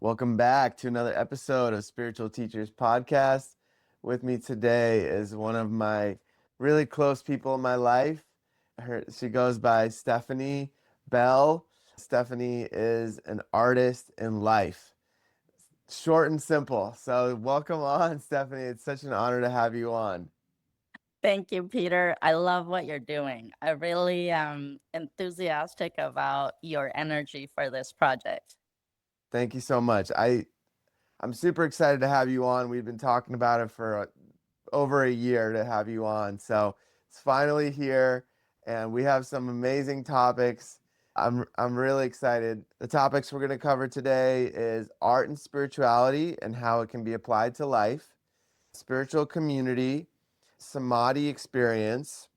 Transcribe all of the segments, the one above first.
Welcome back to another episode of Spiritual Teachers Podcast. With me today is one of my really close people in my life. She goes by Stephanie Bell. Stephanie is an artist in life. Short and simple. So welcome on, Stephanie. It's such an honor to have you on. Thank you, Peter. I love what you're doing. I really am enthusiastic about your energy for this project. Thank you so much. I'm super excited to have you on. We've been talking about it for over a year to have you on. So it's finally here, and we have some amazing topics. I'm really excited. The topics we're going to cover today is art and spirituality and how it can be applied to life, spiritual community, Samadhi experience,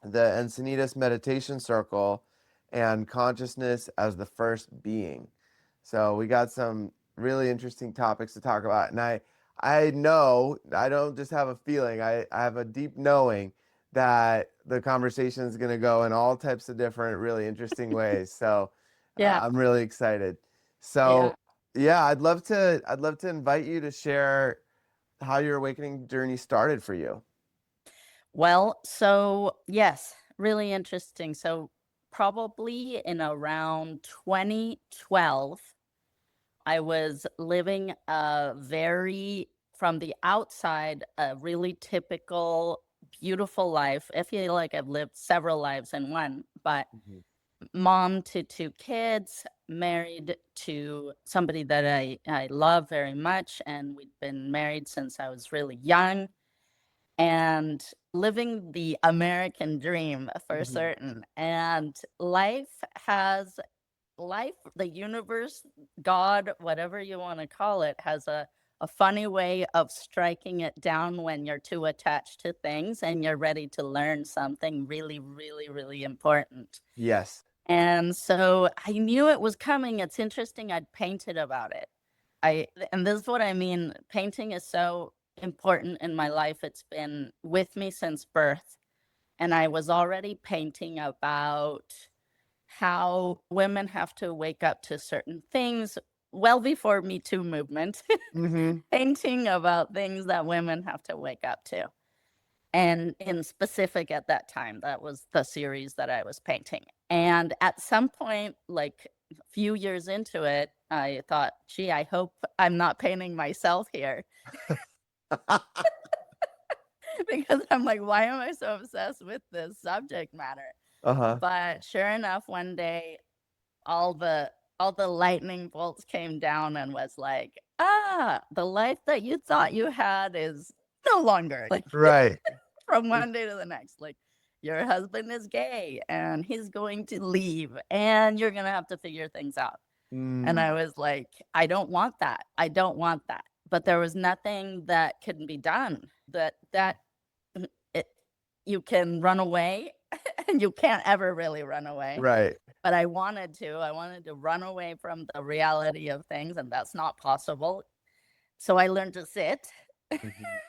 the Encinitas meditation circle, and consciousness as the first being. So we got some really interesting topics to talk about. And I know, I don't just have a feeling, I have a deep knowing that the conversation is going to go in all types of different, really interesting ways. So Yeah. I'm really excited. So yeah, I'd love to invite you to share how your awakening journey started for you. Well, so yes, really interesting. So probably in around 2012, I was living from the outside, a really typical, beautiful life. I feel like I've lived several lives in one, but mom to two kids, married to somebody that I love very much. And we'd been married since I was really young and living the American dream for certain. And the universe, God, whatever you want to call it, has a funny way of striking it down when you're too attached to things and you're ready to learn something really, really, really important. Yes. And so I knew it was coming. It's interesting. I'd painted about it. And this is what I mean. Painting is so important in my life. It's been with me since birth. And I was already painting about how women have to wake up to certain things well before Me Too movement. Painting about things that women have to wake up to. And in specific at that time, that was the series that I was painting. And at some point, like a few years into it, I thought, gee, I hope I'm not painting myself here. Because I'm like, why am I so obsessed with this subject matter? But sure enough, one day, all the lightning bolts came down and was like, the life that you thought you had is no longer. Like, Right. from one day to the next, like, your husband is gay and he's going to leave and you're going to have to figure things out. And I was like, I don't want that. I don't want that. But there was nothing that couldn't be done. You can run away and you can't ever really run away. Right. But I wanted to run away from the reality of things, and that's not possible. So I learned to sit.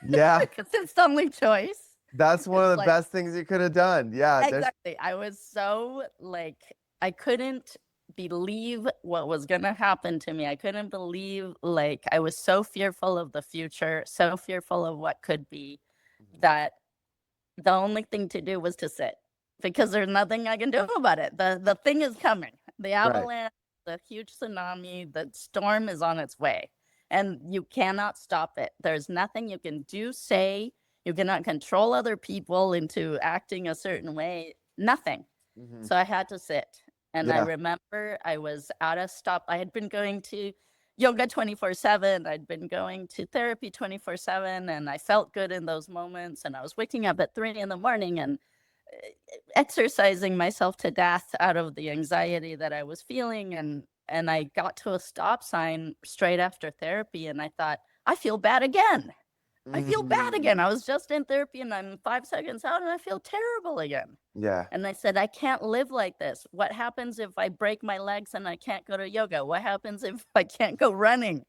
Yeah. Because it's the only choice. That's one of the best things you could have done. Yeah. Exactly. I was so I couldn't believe what was going to happen to me. I couldn't believe, I was so fearful of the future, so fearful of what could be, that the only thing to do was to sit, because there's nothing I can do about it. The thing is coming. The avalanche, the huge tsunami, the storm is on its way, and you cannot stop it. There's nothing you can do, say. You cannot control other people into acting a certain way. Nothing. So I had to sit. And I remember I was at a stop. I had been going to yoga 24/7. I'd been going to therapy 24/7, and I felt good in those moments. And I was waking up at 3 a.m. and exercising myself to death out of the anxiety that I was feeling. And I got to a stop sign straight after therapy, and I thought, I feel bad again. I feel bad again. I was just in therapy and I'm 5 seconds out and I feel terrible again. Yeah. And I said, I can't live like this. What happens if I break my legs and I can't go to yoga? What happens if I can't go running?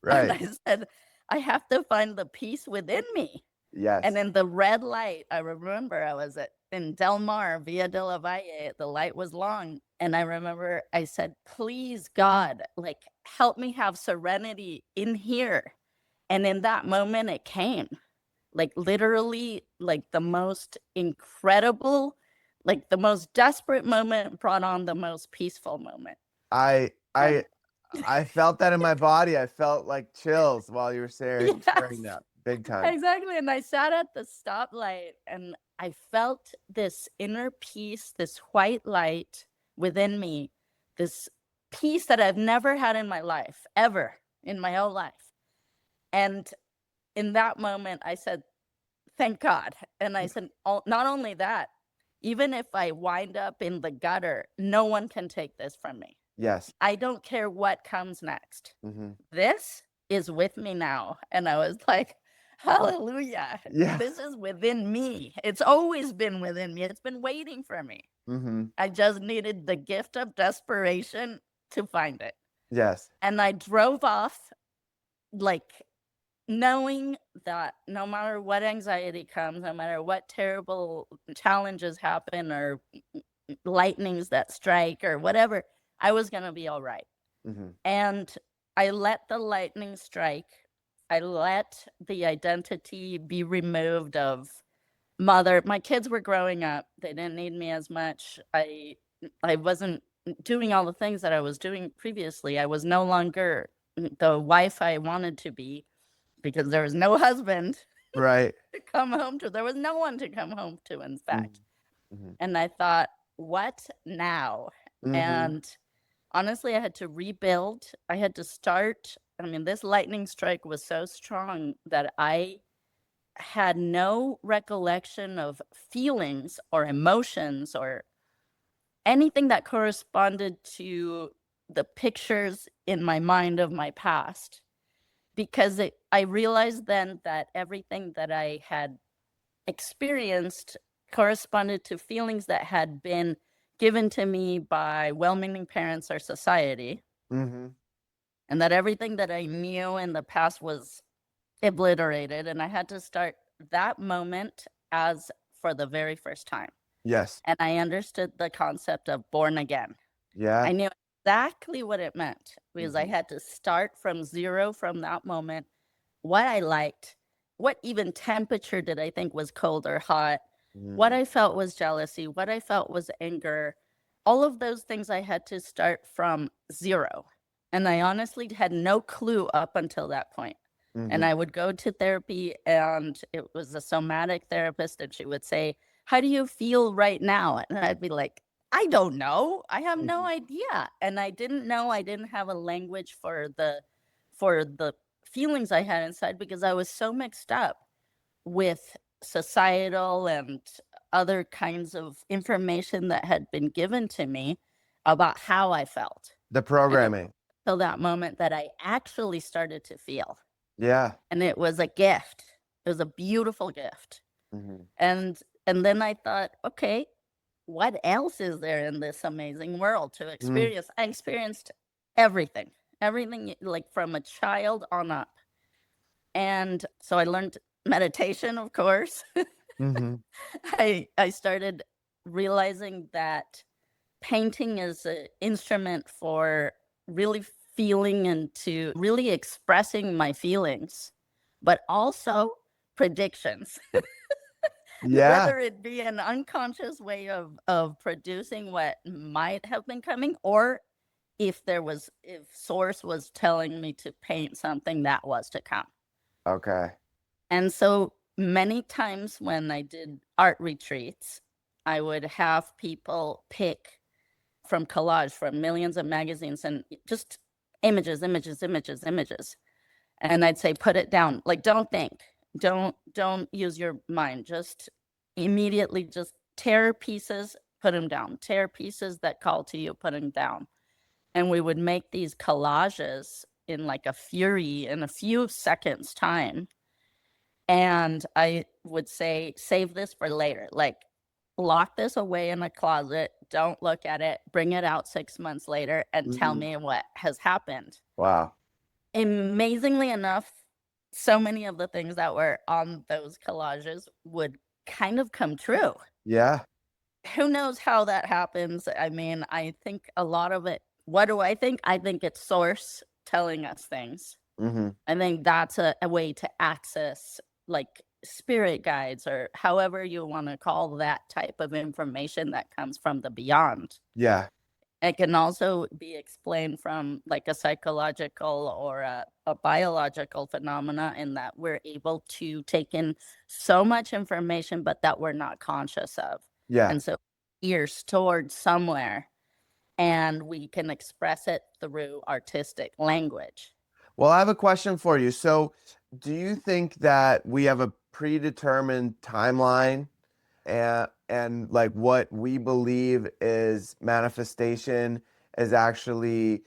Right. And I said, I have to find the peace within me. Yes. And in the red light, I remember I was at in Del Mar, Via de la Valle, the light was long. And I remember I said, please, God, like, help me have serenity in here. And in that moment, it came. Like, literally, like, the most incredible, like, the most desperate moment brought on the most peaceful moment. I And I felt that in my body. I felt like chills while you were sharing yes, that big time. exactly. And I sat at the stoplight and I felt this inner peace, this white light within me, this peace that I've never had in my life, ever in my whole life. And in that moment, I said, thank God. And I said, not only that, even if I wind up in the gutter, no one can take this from me. Yes. I don't care what comes next. Mm-hmm. This is with me now. And I was like, hallelujah. Yeah. This is within me. It's always been within me. It's been waiting for me. Mm-hmm. I just needed the gift of desperation to find it. Yes. And I drove off, like, knowing that no matter what anxiety comes, no matter what terrible challenges happen or lightnings that strike or whatever, I was going to be all right. Mm-hmm. And I let the lightning strike. I let the identity be removed of mother. My kids were growing up. They didn't need me as much. I wasn't doing all the things that I was doing previously. I was no longer the wife I wanted to be because there was no husband Right. to come home to. There was no one to come home to, in fact. Mm-hmm. And I thought, what now? Mm-hmm. And honestly, I had to rebuild. I had to start. I mean, this lightning strike was so strong that I had no recollection of feelings or emotions or anything that corresponded to the pictures in my mind of my past. Because I realized then that everything that I had experienced corresponded to feelings that had been given to me by well-meaning parents or society. Mm-hmm. And that everything that I knew in the past was obliterated. And I had to start that moment as for the very first time. Yes. And I understood the concept of born again. Yeah. I knew exactly what it meant because I Mm-hmm. had to start from zero from that moment. What I liked, what even temperature did I think was cold or hot, what I felt was jealousy, what I felt was anger. All of those things I had to start from zero. And I honestly had no clue up until that point. Mm-hmm. And I would go to therapy, and it was a somatic therapist, and she would say, how do you feel right now? And I'd be like, I don't know. I have no idea. And I didn't know. I didn't have a language for the feelings I had inside because I was so mixed up with societal and other kinds of information that had been given to me about how I felt. The programming. Till that moment that I actually started to feel. Yeah. And it was a gift. It was a beautiful gift. Mm-hmm. And then I thought, okay, what else is there in this amazing world to experience? I experienced everything, like from a child on up. And so I learned meditation, of course. Mm-hmm. I started realizing that painting is an instrument for really feeling and to really expressing my feelings, but also predictions. Yeah. Whether it be an unconscious way of producing what might have been coming, or if source was telling me to paint something that was to come. Okay. And so many times when I did art retreats, I would have people pick from collage from millions of magazines and just images. And I'd say, put it down. Like, don't think, don't use your mind. Just immediately just tear pieces, put them down. Tear pieces that call to you, put them down. And we would make these collages in like a fury in a few seconds time. And I would say, save this for later. Like, lock this away in a closet. Don't look at it. Bring it out 6 months later and tell me what has happened. Wow. Amazingly enough, so many of the things that were on those collages would kind of come true. Yeah. Who knows how that happens? I mean, I think a lot of it, what do I think? I think it's source telling us things. Hmm. I think that's a way to access like spirit guides or however you want to call that type of information that comes from the beyond. Yeah. It can also be explained from like a psychological or a biological phenomena in that we're able to take in so much information, but that we're not conscious of. Yeah. And so you're stored somewhere and we can express it through artistic language. Well, I have a question for you. So, do you think that we have a predetermined timeline and like what we believe is manifestation is actually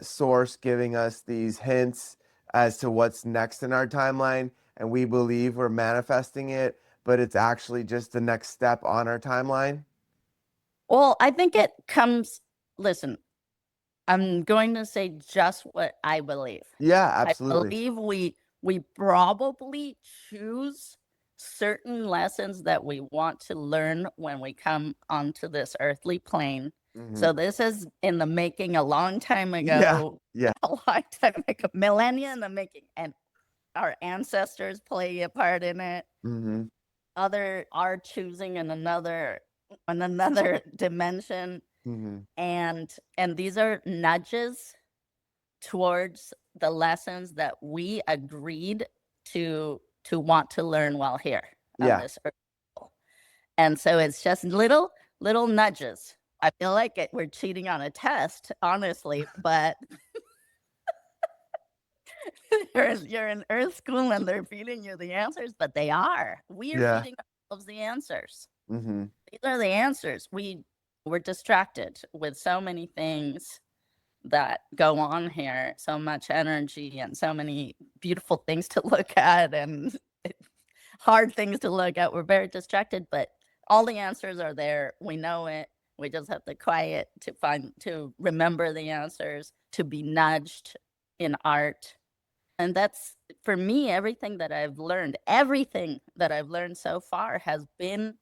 source giving us these hints as to what's next in our timeline, and we believe we're manifesting it, but it's actually just the next step on our timeline? Well, I think it comes, listen, I'm going to say just what I believe. Yeah, I absolutely. believe we probably choose certain lessons that we want to learn when we come onto this earthly plane. Hmm. So this is in the making a long time Yeah. ago, Yeah. a long time ago, millennia in the making, and our ancestors play a part in it. Hmm. Other are choosing in another dimension, Hmm. and these are nudges towards the lessons that we agreed to want to learn while here on Yeah. this earth. And so it's just little nudges. I feel like we're cheating on a test, honestly, but you're in earth school and they're feeding you the answers, but they are. We are Yeah. feeding ourselves the answers. Hmm. These are the answers. We're distracted with so many things that go on here, so much energy and so many beautiful things to look at and hard things to look at. We're very distracted, but all the answers are there. We know it. We just have to quiet to remember the answers, to be nudged in art. And that's for me, everything that I've learned so far has been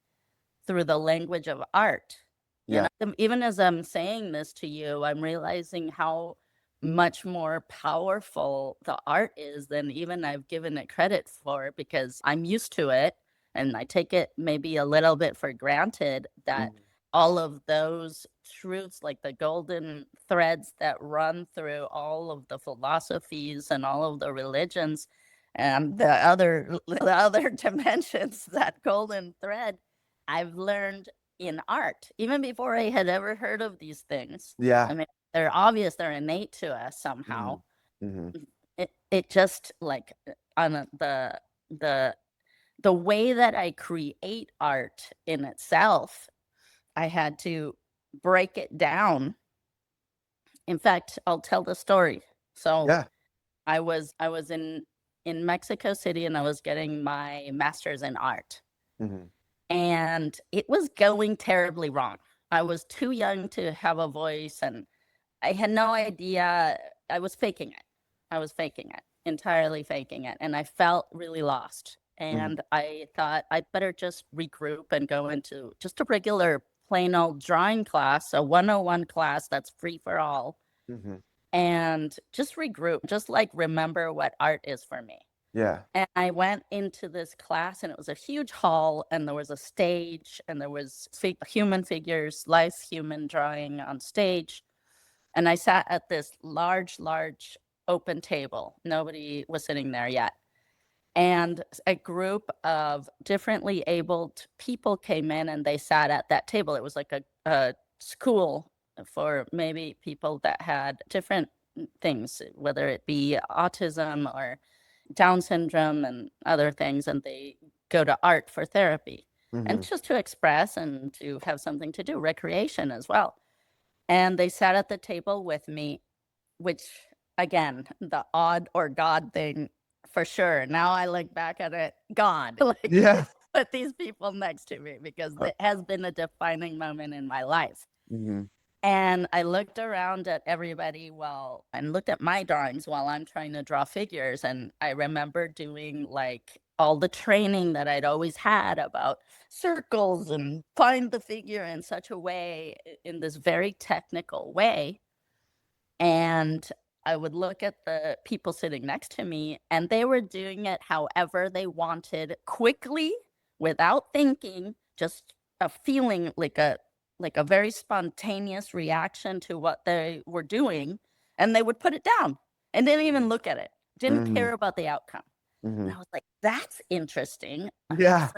through the language of art. You Yeah. know, even as I'm saying this to you, I'm realizing how much more powerful the art is than even I've given it credit for, because I'm used to it and I take it maybe a little bit for granted that Hmm. all of those truths, like the golden threads that run through all of the philosophies and all of the religions and the other dimensions, that golden thread I've learned in art, even before I had ever heard of these things. Yeah. I mean, they're obvious, they're innate to us Hmm. somehow. Hmm. It just like on the the way that I create art in itself, I had to break it down. In fact, I'll tell the story. So Yeah. I was in Mexico City and I was getting my master's in art. Hmm. And it was going terribly wrong. I was too young to have a voice and I had no idea. I was faking it. I was faking it, entirely faking it. And I felt really lost. Hmm. And I thought I'd better just regroup and go into just a regular plain old drawing class, a 101 class that's free for all, Hmm. and just regroup, just like remember what art is for me. Yeah. And I went into this class and it was a huge hall and there was a stage and there was human figures, life human drawing on stage. And I sat at this large open table. Nobody was sitting there yet. And a group of differently abled people came in and they sat at that table. It was like a school for maybe people that had different things, whether it be autism or Down syndrome and other things, and they go to art for therapy and Hmm. just to express and to have something to do, recreation as well. And they sat at the table with me, which again, the odd or God thing for sure. Now I look back at it, God, like Yeah. put these people next to me because it has been a defining moment in my life. Hmm. And I looked around at everybody and looked at my drawings while I'm trying to draw figures. And I remember doing like all the training that I'd always had about circles and find the figure in such a way, in this very technical way. And I would look at the people sitting next to me, and they were doing it however they wanted, quickly, without thinking, just a feeling, like a very spontaneous reaction to what they were doing, and they would put it down and didn't even look at it, didn't care about the outcome. And I was like, that's interesting. Yeah.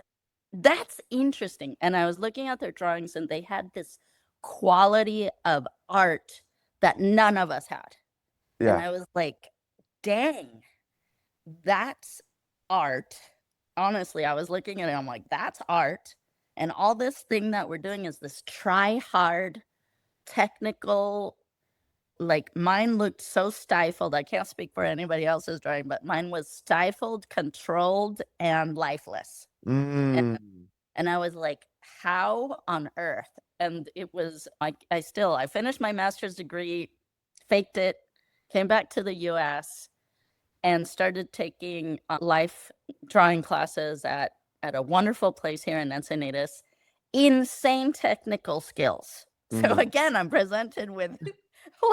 That's interesting. And I was looking at their drawings, and they had this quality of art that none of us had. And Yeah. I was like, dang, that's art. Honestly, I was looking at it, I'm like, that's art. And all this thing that we're doing is this try hard, technical, like mine looked so stifled. I can't speak for anybody else's drawing, but mine was stifled, controlled, and lifeless. Mm. And I was like, how on earth? And it was like, I finished my master's degree, faked it, came back to the US, and started taking life drawing classes at a wonderful place here in Encinitas. Insane technical skills. So again, I'm presented with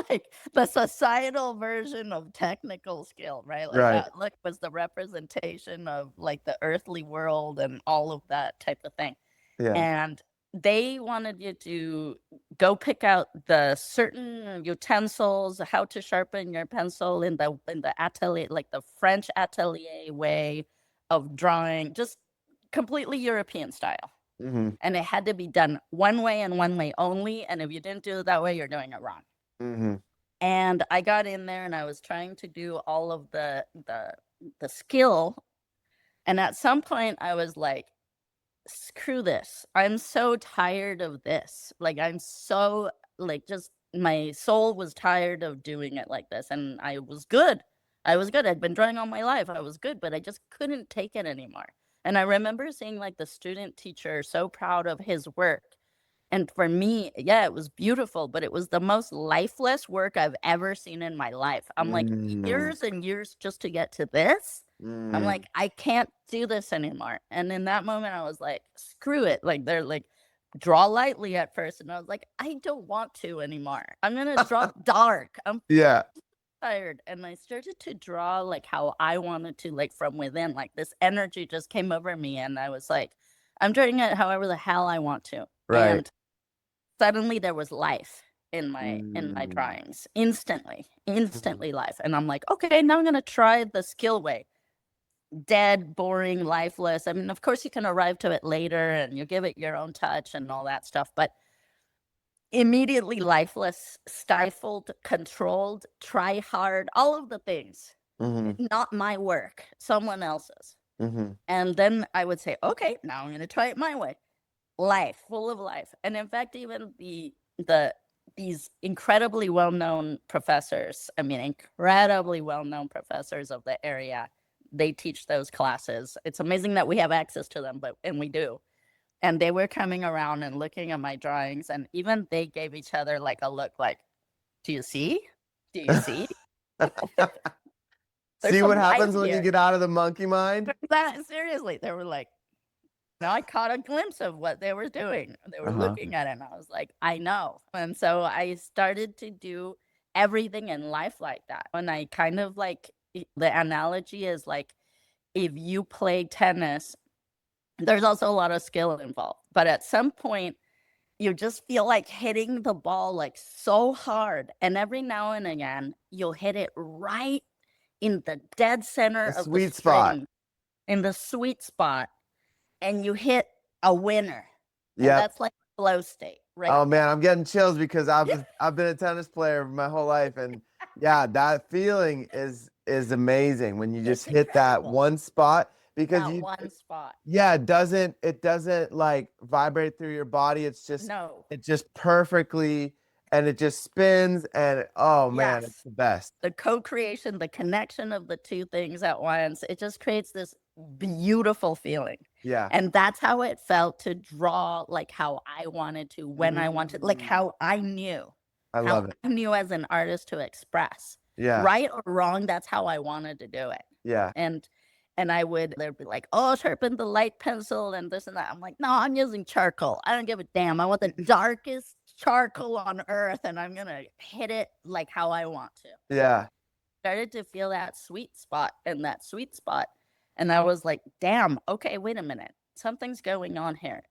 like the societal version of technical skill, right? Like that look was the representation of like the earthly world and all of that type of thing. Yeah. And they wanted you to go pick out the certain utensils, how to sharpen your pencil in the atelier, like the French atelier way of drawing, just completely European style. And it had to be done one way and one way only. And if you didn't do it that way, you're doing it wrong. And I got in there, and I was trying to do all of the skill. And at some point I was like, screw this. I'm so tired of this. Like, I'm so, like, just my soul was tired of doing it like this. And I was good. I'd been drawing all my life. I was good, but I just couldn't take it anymore. And I remember seeing like the student teacher so proud of his work. And for me, yeah, it was beautiful, but it was the most lifeless work I've ever seen in my life. I'm like, years and years just to get to this. I'm like, I can't do this anymore. And in that moment, I was like, screw it. Like, they're like, draw lightly at first. And I was like, I don't want to anymore. I'm going to draw dark. I'm tired. And I started to draw like how I wanted to, like from within, like this energy just came over me. And I was like, I'm drawing it however the hell I want to. And suddenly there was life in my drawings, instantly life. And I'm like, okay, now I'm going to try the skill way. Dead, boring, lifeless. I mean, of course you can arrive to it later and you give it your own touch and all that stuff, but immediately lifeless, stifled, controlled, try hard, all of the things. Not my work, someone else's. And then I would say, okay, now I'm going to try it my way. Life, full of life. And in fact, even these incredibly well-known professors, I mean, incredibly well-known professors of the area, they teach those classes. It's amazing that we have access to them, and we do. And they were coming around and looking at my drawings, and even they gave each other like a look like, do you see? Do you see? See what happens when you get out of the monkey mind? Seriously, they were like, now I caught a glimpse of what they were doing. They were looking at it, and I was like, I know. And so I started to do everything in life like that. And I kind of like, the analogy is like, if you play tennis, there's also a lot of skill involved. But at some point, you just feel like hitting the ball like so hard. And every now and again, you'll hit it right in the dead center of the sweet spot. In the sweet spot. And you hit a winner. Yeah, that's like flow state, right? Oh man, I'm getting chills because I've been a tennis player my whole life, and yeah, that feeling is amazing when you just hit that one spot, because one spot. Yeah, it doesn't like vibrate through your body. It's just it just perfectly, and it just spins, and oh man, it's the best. The co-creation, the connection of the two things at once, it just creates this beautiful feeling. Yeah. And that's how it felt to draw like how I wanted to, when I wanted, like how I knew. I love it. I knew as an artist to express. Yeah. Right or wrong, that's how I wanted to do it. Yeah. And And they'd be like, oh, sharpen the light pencil and this and that. I'm like, no, I'm using charcoal. I don't give a damn. I want the darkest charcoal on earth, and I'm going to hit it like how I want to. Yeah. Started to feel that sweet spot and that sweet spot. And I was like, damn, okay, wait a minute. Something's going on here.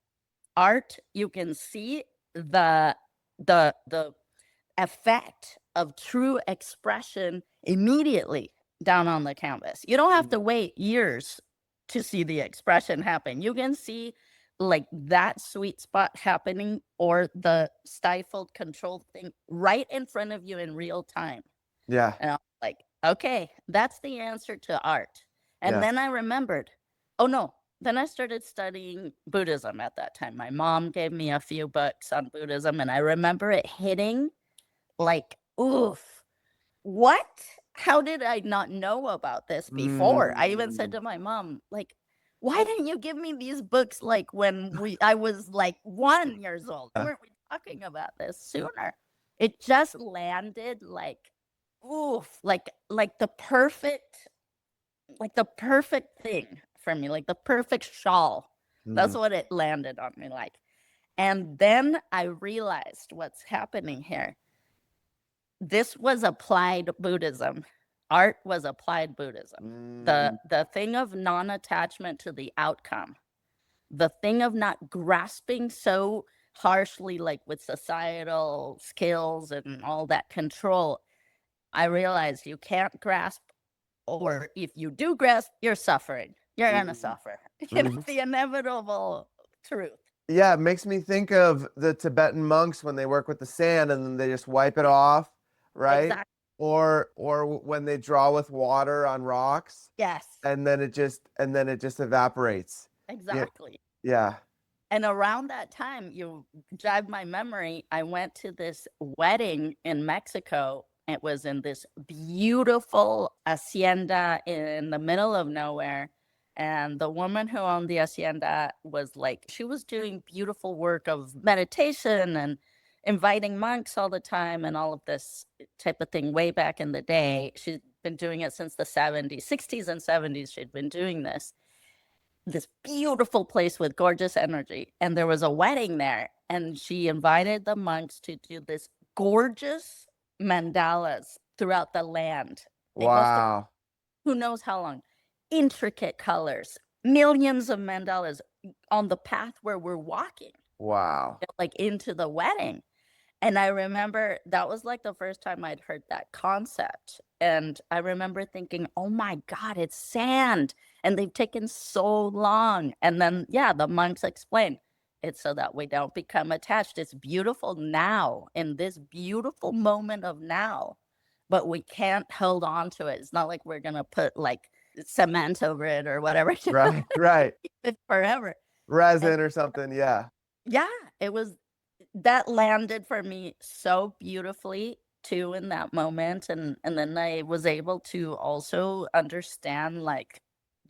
Art, you can see the effect of true expression immediately down on the canvas. You don't have to wait years to see the expression happen. You can see like that sweet spot happening, or the stifled controlled thing right in front of you in real time. Yeah. And I was like, okay, that's the answer to art. And Yeah. then I remembered, oh no, then I started studying Buddhism at that time. My mom gave me a few books on Buddhism, and I remember it hitting like, oof, what? How did I not know about this before? I even said to my mom, like, why didn't you give me these books like when I was like 1 year old? Why weren't we talking about this sooner? It just landed like, oof, like the perfect thing for me, like the perfect shawl. That's what it landed on me like. And then I realized what's happening here. This was applied Buddhism. Art was applied Buddhism. The thing of non-attachment to the outcome, the thing of not grasping so harshly, like with societal skills and all that control. I realized you can't grasp, or if you do grasp, you're suffering. You're gonna suffer. It's the inevitable truth. Yeah, it makes me think of the Tibetan monks when they work with the sand and then they just wipe it off, right? Exactly. Or when they draw with water on rocks Yes. and then it just evaporates. Exactly. Yeah. And around that time, you jog my memory, I went to this wedding in Mexico. It was in this beautiful hacienda in the middle of nowhere. And the woman who owned the hacienda was like, she was doing beautiful work of meditation and inviting monks all the time and all of this type of thing way back in the day. She'd been doing it since the 70s, 60s and 70s. She'd been doing this beautiful place with gorgeous energy. And there was a wedding there. And she invited the monks to do this gorgeous mandalas throughout the land. Wow. Who knows how long? Intricate colors, millions of mandalas on the path where we're walking. Wow. Like into the wedding. And I remember that was like the first time I'd heard that concept. And I remember thinking, oh my God, it's sand. And they've taken so long. And then, yeah, the monks explained it's so that we don't become attached. It's beautiful now, in this beautiful moment of now, but we can't hold on to it. It's not like we're going to put like cement over it or whatever. Right, right. Keep it forever. Resin or something, yeah. Yeah, that landed for me so beautifully too in that moment. And then I was able to also understand like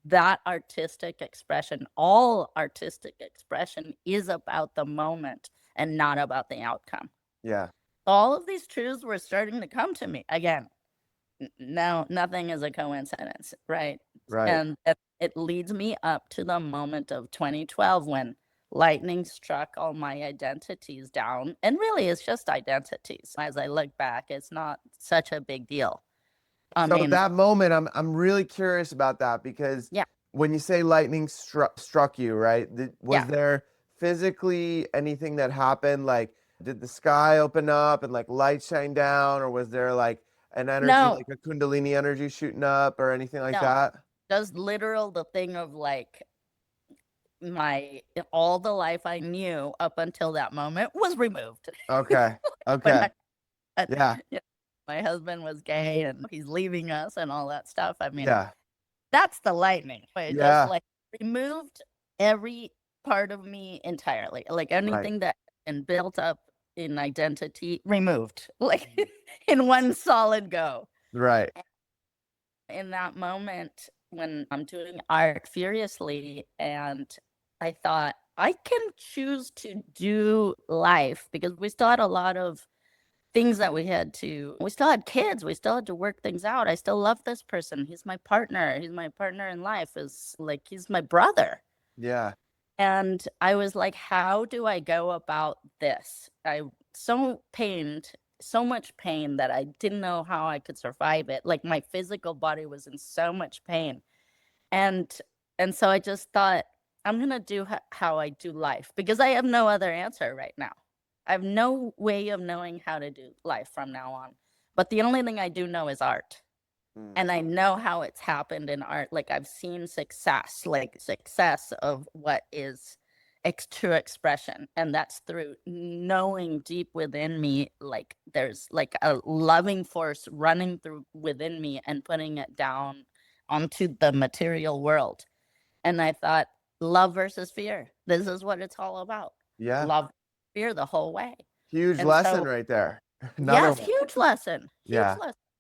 that artistic expression, all artistic expression is about the moment and not about the outcome. Yeah. All of these truths were starting to come to me again. No, nothing is a coincidence, right? Right. And it leads me up to the moment of 2012 when lightning struck all my identities down. And really, it's just identities. As I look back, it's not such a big deal. So that moment, I'm really curious about that because yeah, when you say lightning struck you, right? Was yeah. there physically anything that happened? Like, did the sky open up and like light shine down, or was there like an energy, No, like a Kundalini energy shooting up, or anything like no. that? Just literal the thing of like all the life I knew up until that moment was removed. Okay. When Okay. Yeah. my husband was gay and he's leaving us and all that stuff. I mean, Yeah. that's the lightning. It just Yeah. like removed every part of me entirely. Like Right. anything that and built up in identity removed, like in one solid go. Right. In that moment when I'm doing art furiously, and I thought I can choose to do life because we still had a lot of things that we still had kids. We still had to work things out. I still love this person. He's my partner. He's my partner in life. Is like, he's my brother. Yeah. And I was like, how do I go about this? I so pained, so much pain that I didn't know how I could survive it. Like my physical body was in so much pain. And so I just thought, I'm going to do how I do life, because I have no other answer right now. I have no way of knowing how to do life from now on. But the only thing I do know is art. And I know how it's happened in art. Like I've seen success of what is true expression. And that's through knowing deep within me, like there's like a loving force running through within me and putting it down onto the material world. And I thought, love versus fear. This is what it's all about. Yeah. Love, fear the whole way. Huge And lesson so, right there. Another yes, one. huge lesson. Yeah.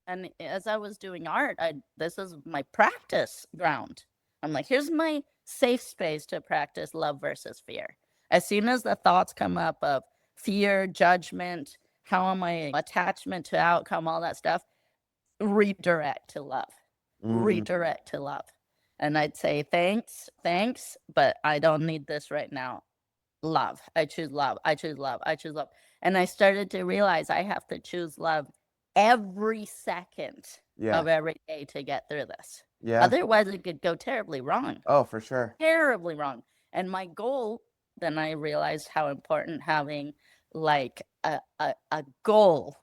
And as I was doing art, this is my practice ground. I'm like, here's my safe space to practice love versus fear. As soon as the thoughts come up of fear, judgment, how am I, attachment to outcome, all that stuff, redirect to love. Redirect to love. And I'd say, thanks, but I don't need this right now. Love. I choose love. I choose love. I choose love. And I started to realize I have to choose love every second of every day to get through this. Yeah. Otherwise, it could go terribly wrong. Oh, for sure. Terribly wrong. And my goal, then I realized how important having like a goal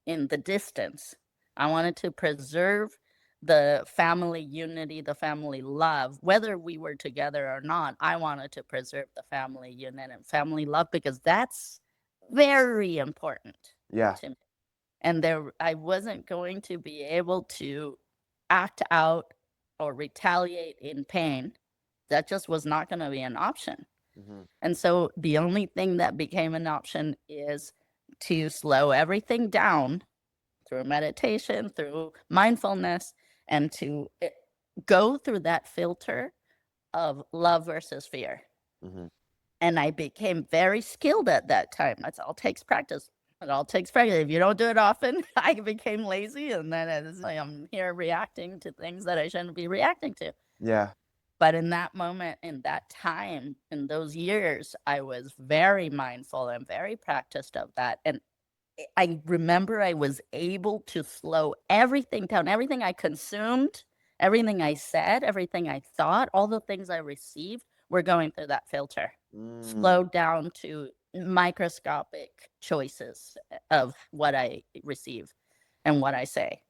in the distance. I wanted to preserve the family unity, the family love, whether we were together or not. I wanted to preserve the family unit and family love, because that's very important to me. And I wasn't going to be able to act out or retaliate in pain. That just was not going to be an option. And so the only thing that became an option is to slow everything down through meditation, through mindfulness, and to go through that filter of love versus fear. And I became very skilled at that time. It all takes practice. It all takes practice. If you don't do it often, I became lazy, and then I'm here reacting to things that I shouldn't be reacting to. Yeah. But in that moment, in that time, in those years, I was very mindful and very practiced of that. And I remember I was able to slow everything down, everything I consumed, everything I said, everything I thought, all the things I received were going through that filter, slowed down to microscopic choices of what I receive and what I say.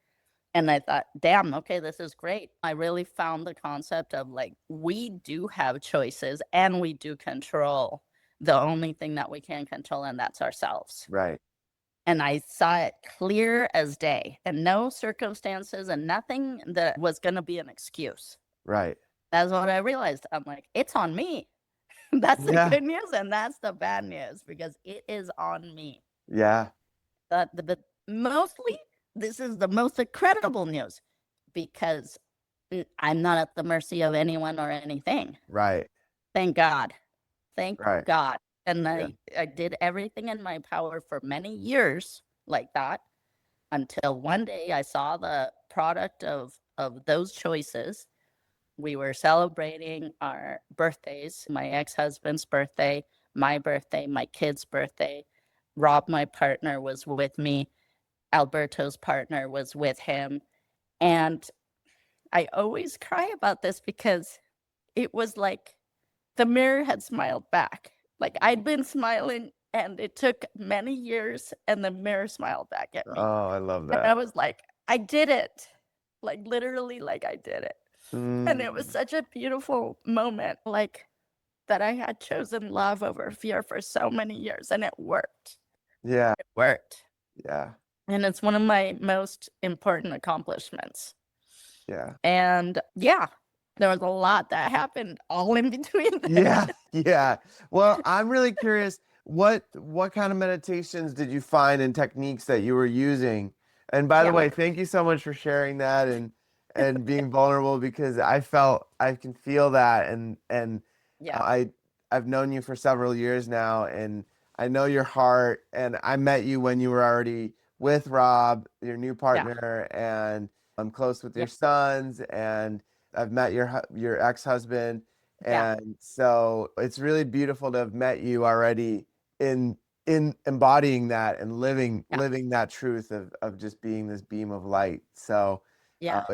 And I thought, damn, okay, this is great. I really found the concept of like, we do have choices and we do control the only thing that we can control, and that's ourselves. Right. And I saw it clear as day, and no circumstances and nothing that was going to be an excuse. Right. That's what I realized. I'm like, it's on me. That's the good news, and that's the bad news, because it is on me. Yeah. But mostly, this is the most incredible news, because I'm not at the mercy of anyone or anything. Right. Thank God. Thank God. And Yeah. I did everything in my power for many years like that, until one day I saw the product of those choices. We were celebrating our birthdays, my ex-husband's birthday, my birthday, my kid's birthday. Rob, my partner, was with me. Alberto's partner was with him. And I always cry about this, because it was like the mirror had smiled back. Like I'd been smiling, and it took many years, and the mirror smiled back at me. Oh, I love that. And I was like, I did it. Like literally, like I did it. And it was such a beautiful moment, like that I had chosen love over fear for so many years, and it worked. Yeah. It worked. Yeah. And it's one of my most important accomplishments. Yeah. And yeah, there was a lot that happened all in between there. Yeah. Yeah. Well, I'm really curious, what kind of meditations did you find and techniques that you were using? And by the way, thank you so much for sharing that and being vulnerable, because I can feel that, and I've known you for several years now, and I know your heart, and I met you when you were already with Rob, your new Yeah. partner, and I'm close with Yeah. your sons, and I've met your ex-husband, Yeah. and so it's really beautiful to have met you already in embodying that and living Yeah. that truth of just being this beam of light. So Yeah.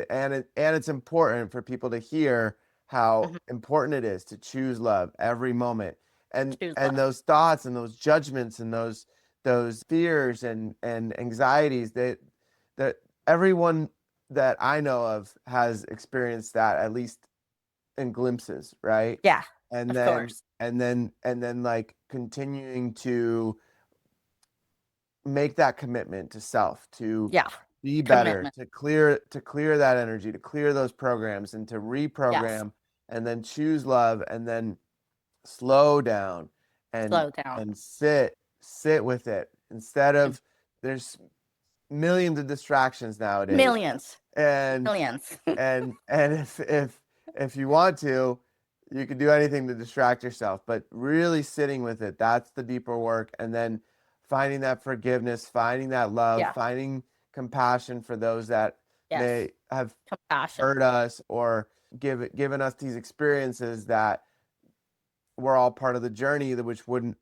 and it's important for people to hear how Mhm. important it is to choose love every moment, and Choose love. those thoughts and those judgments and those fears and anxieties that everyone that I know of has experienced that, at least in glimpses, right? Yeah. And Of then course. like continuing to make that commitment to self, to Yeah. be better, Commitment. to clear that energy, to clear those programs, and to Yes. reprogram, and then choose love, and then slow down and Slow down. sit with it, instead And of, there's millions of distractions nowadays, millions. and Millions. if you want to, you can do anything to distract yourself, but really sitting with it, that's the deeper work. And then finding that forgiveness, finding that love, Yeah. finding compassion for those that Yes. may have Compassion. hurt us or given us these experiences that we're all part of the journey, that which wouldn't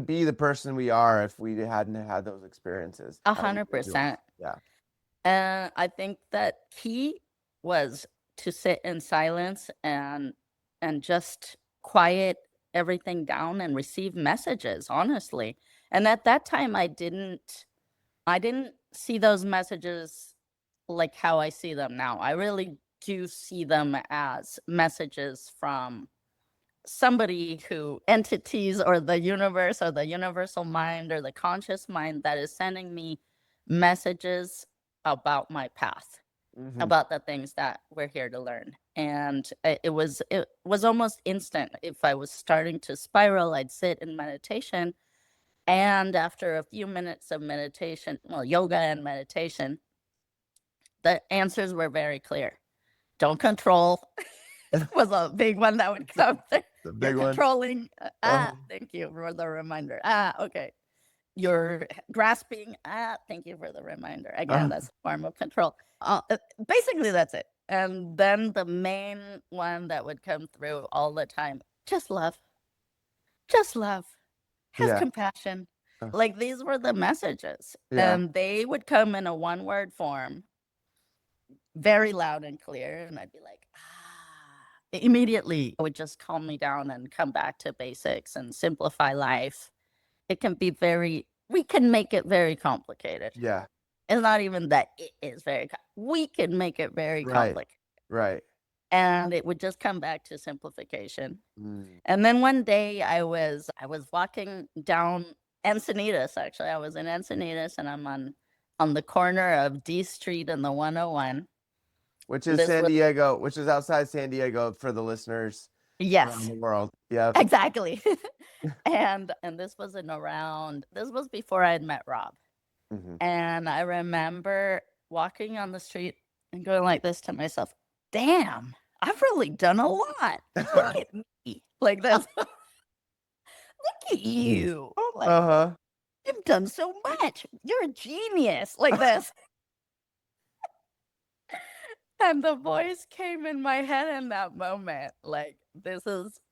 be the person we are if we hadn't had those experiences as individuals. 100%. Yeah. And I think that key was to sit in silence and just quiet everything down and receive messages, honestly. And at that time I didn't see those messages like how I see them now. I really do see them as messages from somebody who, entities or the universe or the universal mind or the conscious mind, that is sending me messages about my path, Hmm. about the things that we're here to learn. And it was almost instant. If I was starting to spiral, I'd sit in meditation, and after a few minutes of meditation, well, yoga and meditation, the answers were very clear. Don't control. Was a big one that would come there. The You're big one. controlling. Uh, Thank you for the reminder. Okay. You're grasping. Thank you for the reminder. Again, uh, that's a form of control. Basically, that's it. And then the main one that would come through all the time: just love. Just love. Have yeah. compassion. Uh, Like, these were the messages. yeah. And they would come in a one-word form, very loud and clear, and I'd be like, immediately it would just calm me down and come back to basics and simplify life. It can be we can make it very complicated. Yeah. It's not even that it is we can make it very Right. complicated. Right. And it would just come back to simplification. Mm. And then one day I was walking down Encinitas. Actually, I was in Encinitas, and I'm on the corner of D Street and the 101. Which is This San was Diego, which is outside San Diego for the listeners around Yes, the world. Yep. exactly. And this was before I had met Rob. Hmm. And I remember walking on the street and going like this to myself, damn, I've really done a lot. Look at me. Like this. Look at you. Like, Uh-huh. you've done so much. You're a genius. Like this. And the voice came in my head in that moment. Like,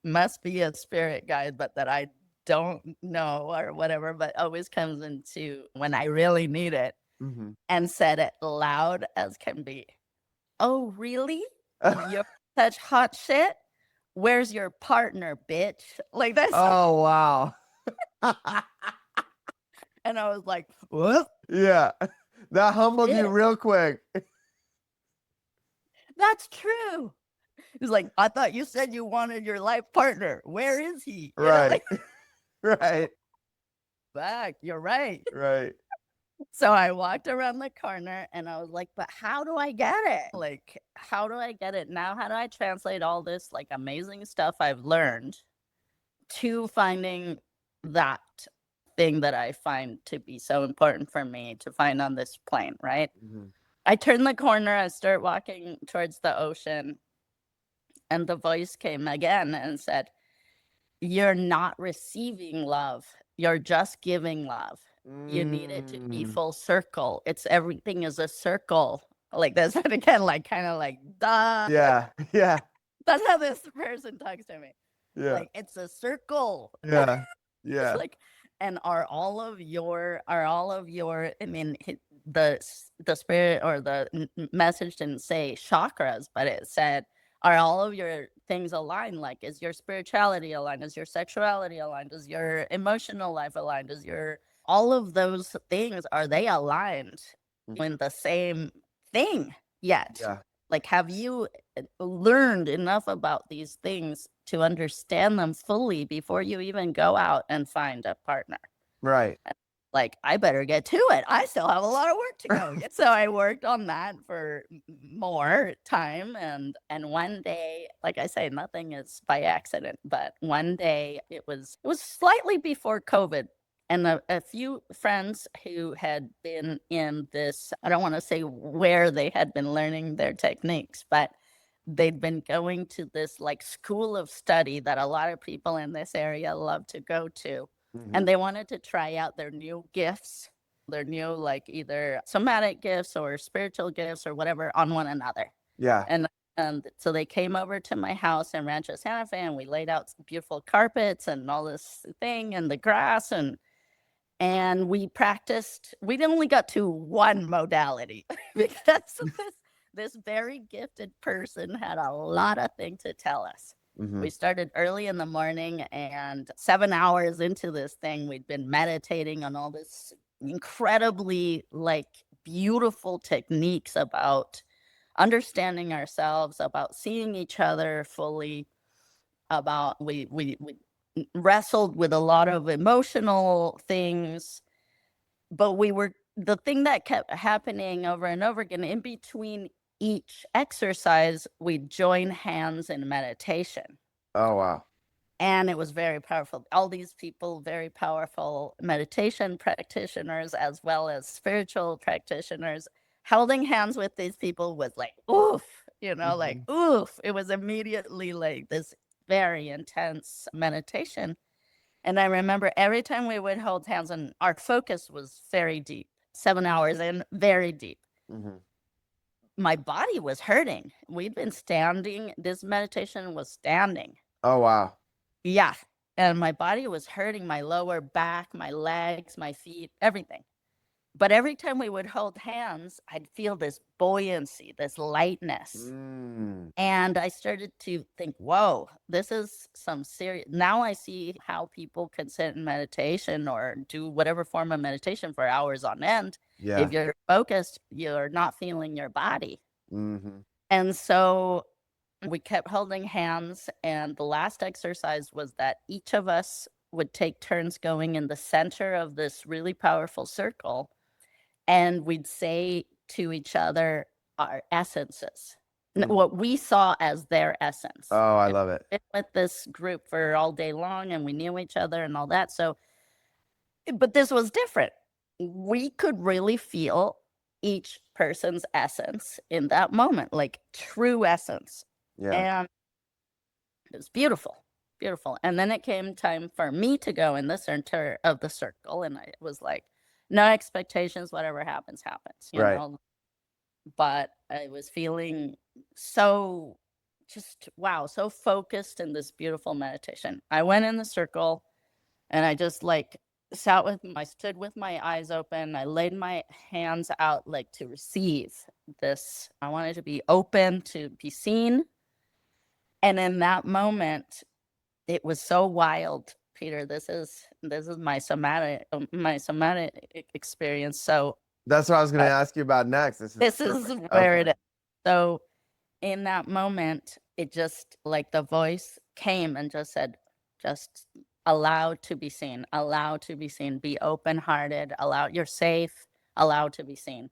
must be a spirit guide, but that I don't know or whatever, but always comes into when I really need it, Hmm. and said it loud as can be. Oh, really? You're such hot shit? Where's your partner, bitch? Like this. Oh, wow. And I was like, what? Yeah. That humbled you Shit, real quick. that's true. He's like, I thought you said you wanted your life partner. Where is he? Right. Like, Right. back, you're right. Right. So I walked around the corner and I was like, but how do I get it? Like, how do I get it now? How do I translate all this like amazing stuff I've learned to finding that thing that I find to be so important for me to find on this plane, right? Hmm. I turn the corner, I start walking towards the ocean, and the voice came again and said, you're not receiving love. You're just giving love. You need it to be Mm. full circle. It's everything is a circle. Like that's what again, like kind of like duh. Yeah. Yeah. That's how this person talks to me. Yeah. Like it's a circle. Yeah. It's Yeah. like, and are all of your, I mean, the spirit or the message didn't say chakras, but it said, are all of your things aligned? Like, is your spirituality aligned? Is your sexuality aligned? Is your emotional life aligned? Is your all of those things, are they aligned in the same thing yet? Yeah. Like, have you learned enough about these things to understand them fully before you even go out and find a partner? Right. Like, I better get to it. I still have a lot of work to go. So I worked on that for more time. And one day, like I say, nothing is by accident. But one day it was slightly before COVID. And a few friends who had been in this, I don't want to say where they had been learning their techniques, but they'd been going to this like school of study that a lot of people in this area love to go to. And they wanted to try out their new gifts, their new, like either somatic gifts or spiritual gifts or whatever on one another. Yeah. And so they came over to my house in Rancho Santa Fe, and we laid out beautiful carpets and all this thing and the grass, and we practiced. We only got to one modality because this very gifted person had a lot of things to tell us. We started early in the morning, and 7 hours into this thing, we'd been meditating on all this incredibly like beautiful techniques about understanding ourselves, about seeing each other fully, about we wrestled with a lot of emotional things, but the thing that kept happening over and over again in between each exercise, we'd join hands in meditation. Oh, wow. And it was very powerful. All these people, very powerful meditation practitioners, as well as spiritual practitioners, holding hands with these people was like, oof, like, oof. It was immediately like this very intense meditation. And I remember every time we would hold hands, and our focus was very deep, 7 hours in, very deep. My body was hurting. We'd been standing. This meditation was standing. Oh, wow. Yeah. And my body was hurting, my lower back, my legs, my feet, everything. But every time we would hold hands, I'd feel this buoyancy, this lightness. And I started to think, whoa, this is some serious. Now I see how people can sit in meditation or do whatever form of meditation for hours on end. Yeah. If you're focused, you're not feeling your body. Mm-hmm. And so we kept holding hands. And the last exercise was that each of us would take turns going in the center of this really powerful circle. And we'd say to each other our essences, what we saw as their essence. Oh, I love it. Been with this group for all day long, and we knew each other and all that. So, but this was different. We could really feel each person's essence in that moment, like true essence. Yeah. And it was beautiful, beautiful. And then it came time for me to go in the center of the circle. And I was like, no expectations, whatever happens, happens, Right. But I was feeling so just, wow, so focused in this beautiful meditation. I went in the circle, and I just like I stood with my eyes open. I laid my hands out like to receive this. I wanted to be open, to be seen. And in that moment, it was so wild, Peter. This is my somatic experience. So That's what I was going to ask you about next. this is where it is. So in that moment, it just like the voice came and just said, just allow to be seen, be open-hearted, you're safe, allow to be seen.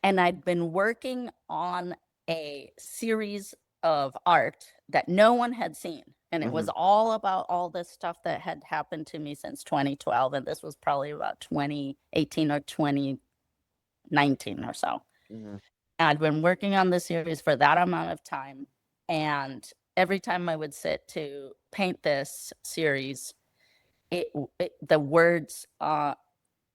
And I'd been working on a series of art that no one had seen. And it was all about all this stuff that had happened to me since 2012. And this was probably about 2018 or 2019 or so. I'd been working on this series for that amount of time. And every time I would sit to paint this series, the words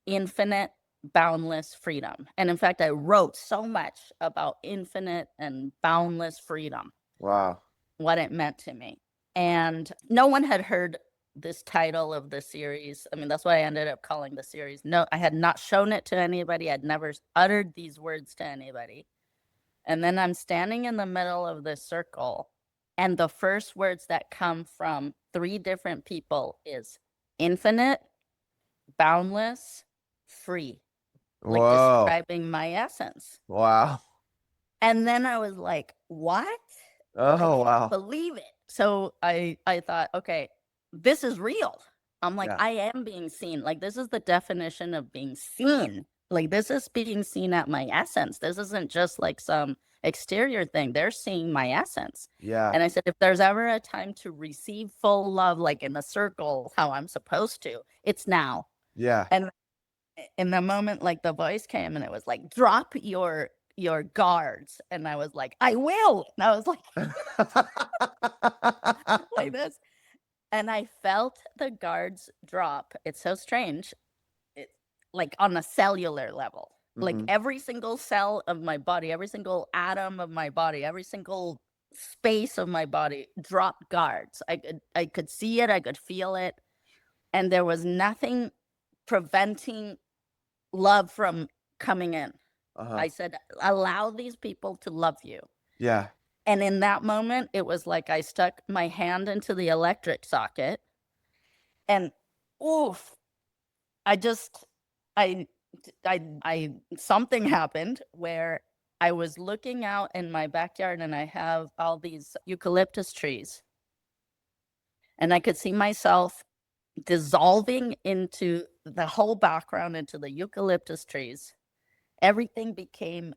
infinite, boundless freedom. And in fact, I wrote so much about infinite and boundless freedom, Wow. what it meant to me. And no one had heard this title of the series. I mean, that's why I ended up calling the series. No, I had not shown it to anybody. I'd never uttered these words to anybody. And then I'm standing in the middle of this circle, and the first words that come from 3 different people is infinite, boundless, free, like Whoa. describing my essence. Wow. And then I was like, what? I Oh, can't wow. believe it. So I thought, okay, this is real. I'm like, Yeah. I am being seen. Like, this is the definition of being seen. Like, this is being seen at my essence. This isn't just like some exterior thing. They're seeing my essence. Yeah. And I said, if there's ever a time to receive full love, like in a circle, how I'm supposed to, it's now. Yeah. And in the moment, like, the voice came and it was like, drop your guards. And I was like, I will. And I was like this. And I felt the guards drop. It's so strange. It's like on a cellular level. Like Mhm. every single cell of my body, every single atom of my body, every single space of my body dropped guards. I could see it, I could feel it. And there was nothing preventing love from coming in. Uh-huh. I said, allow these people to love you. Yeah. And in that moment, it was like I stuck my hand into the electric socket, and oof, I just, something happened where I was looking out in my backyard and I have all these eucalyptus trees. And I could see myself dissolving into the whole background, into the eucalyptus trees. Everything became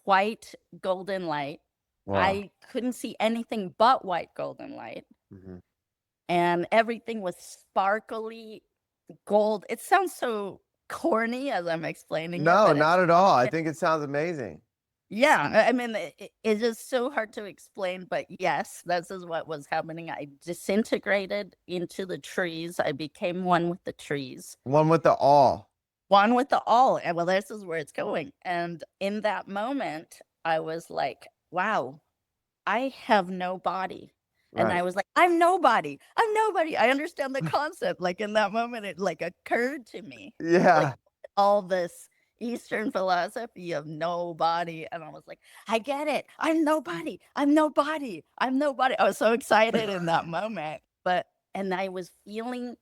white golden light. Wow. I couldn't see anything but white golden light. Mhm. And everything was sparkly gold. It sounds so corny as I'm explaining it, No, but not at all. I think it sounds amazing. yeah, I mean, it's just so hard to explain, but yes, this is what was happening. I disintegrated into the trees. I became one with the trees, One with the all. one with the all. And well, this is where it's going. And in that moment, I was like, wow, I have no body. And I Right. was like, I'm nobody. I'm nobody. I understand the concept. Like in that moment, it like occurred to me, like Yeah. all this Eastern philosophy of nobody. And I was like, I get it. I'm nobody. I'm nobody. I'm nobody. I was so excited in that moment. And I was feeling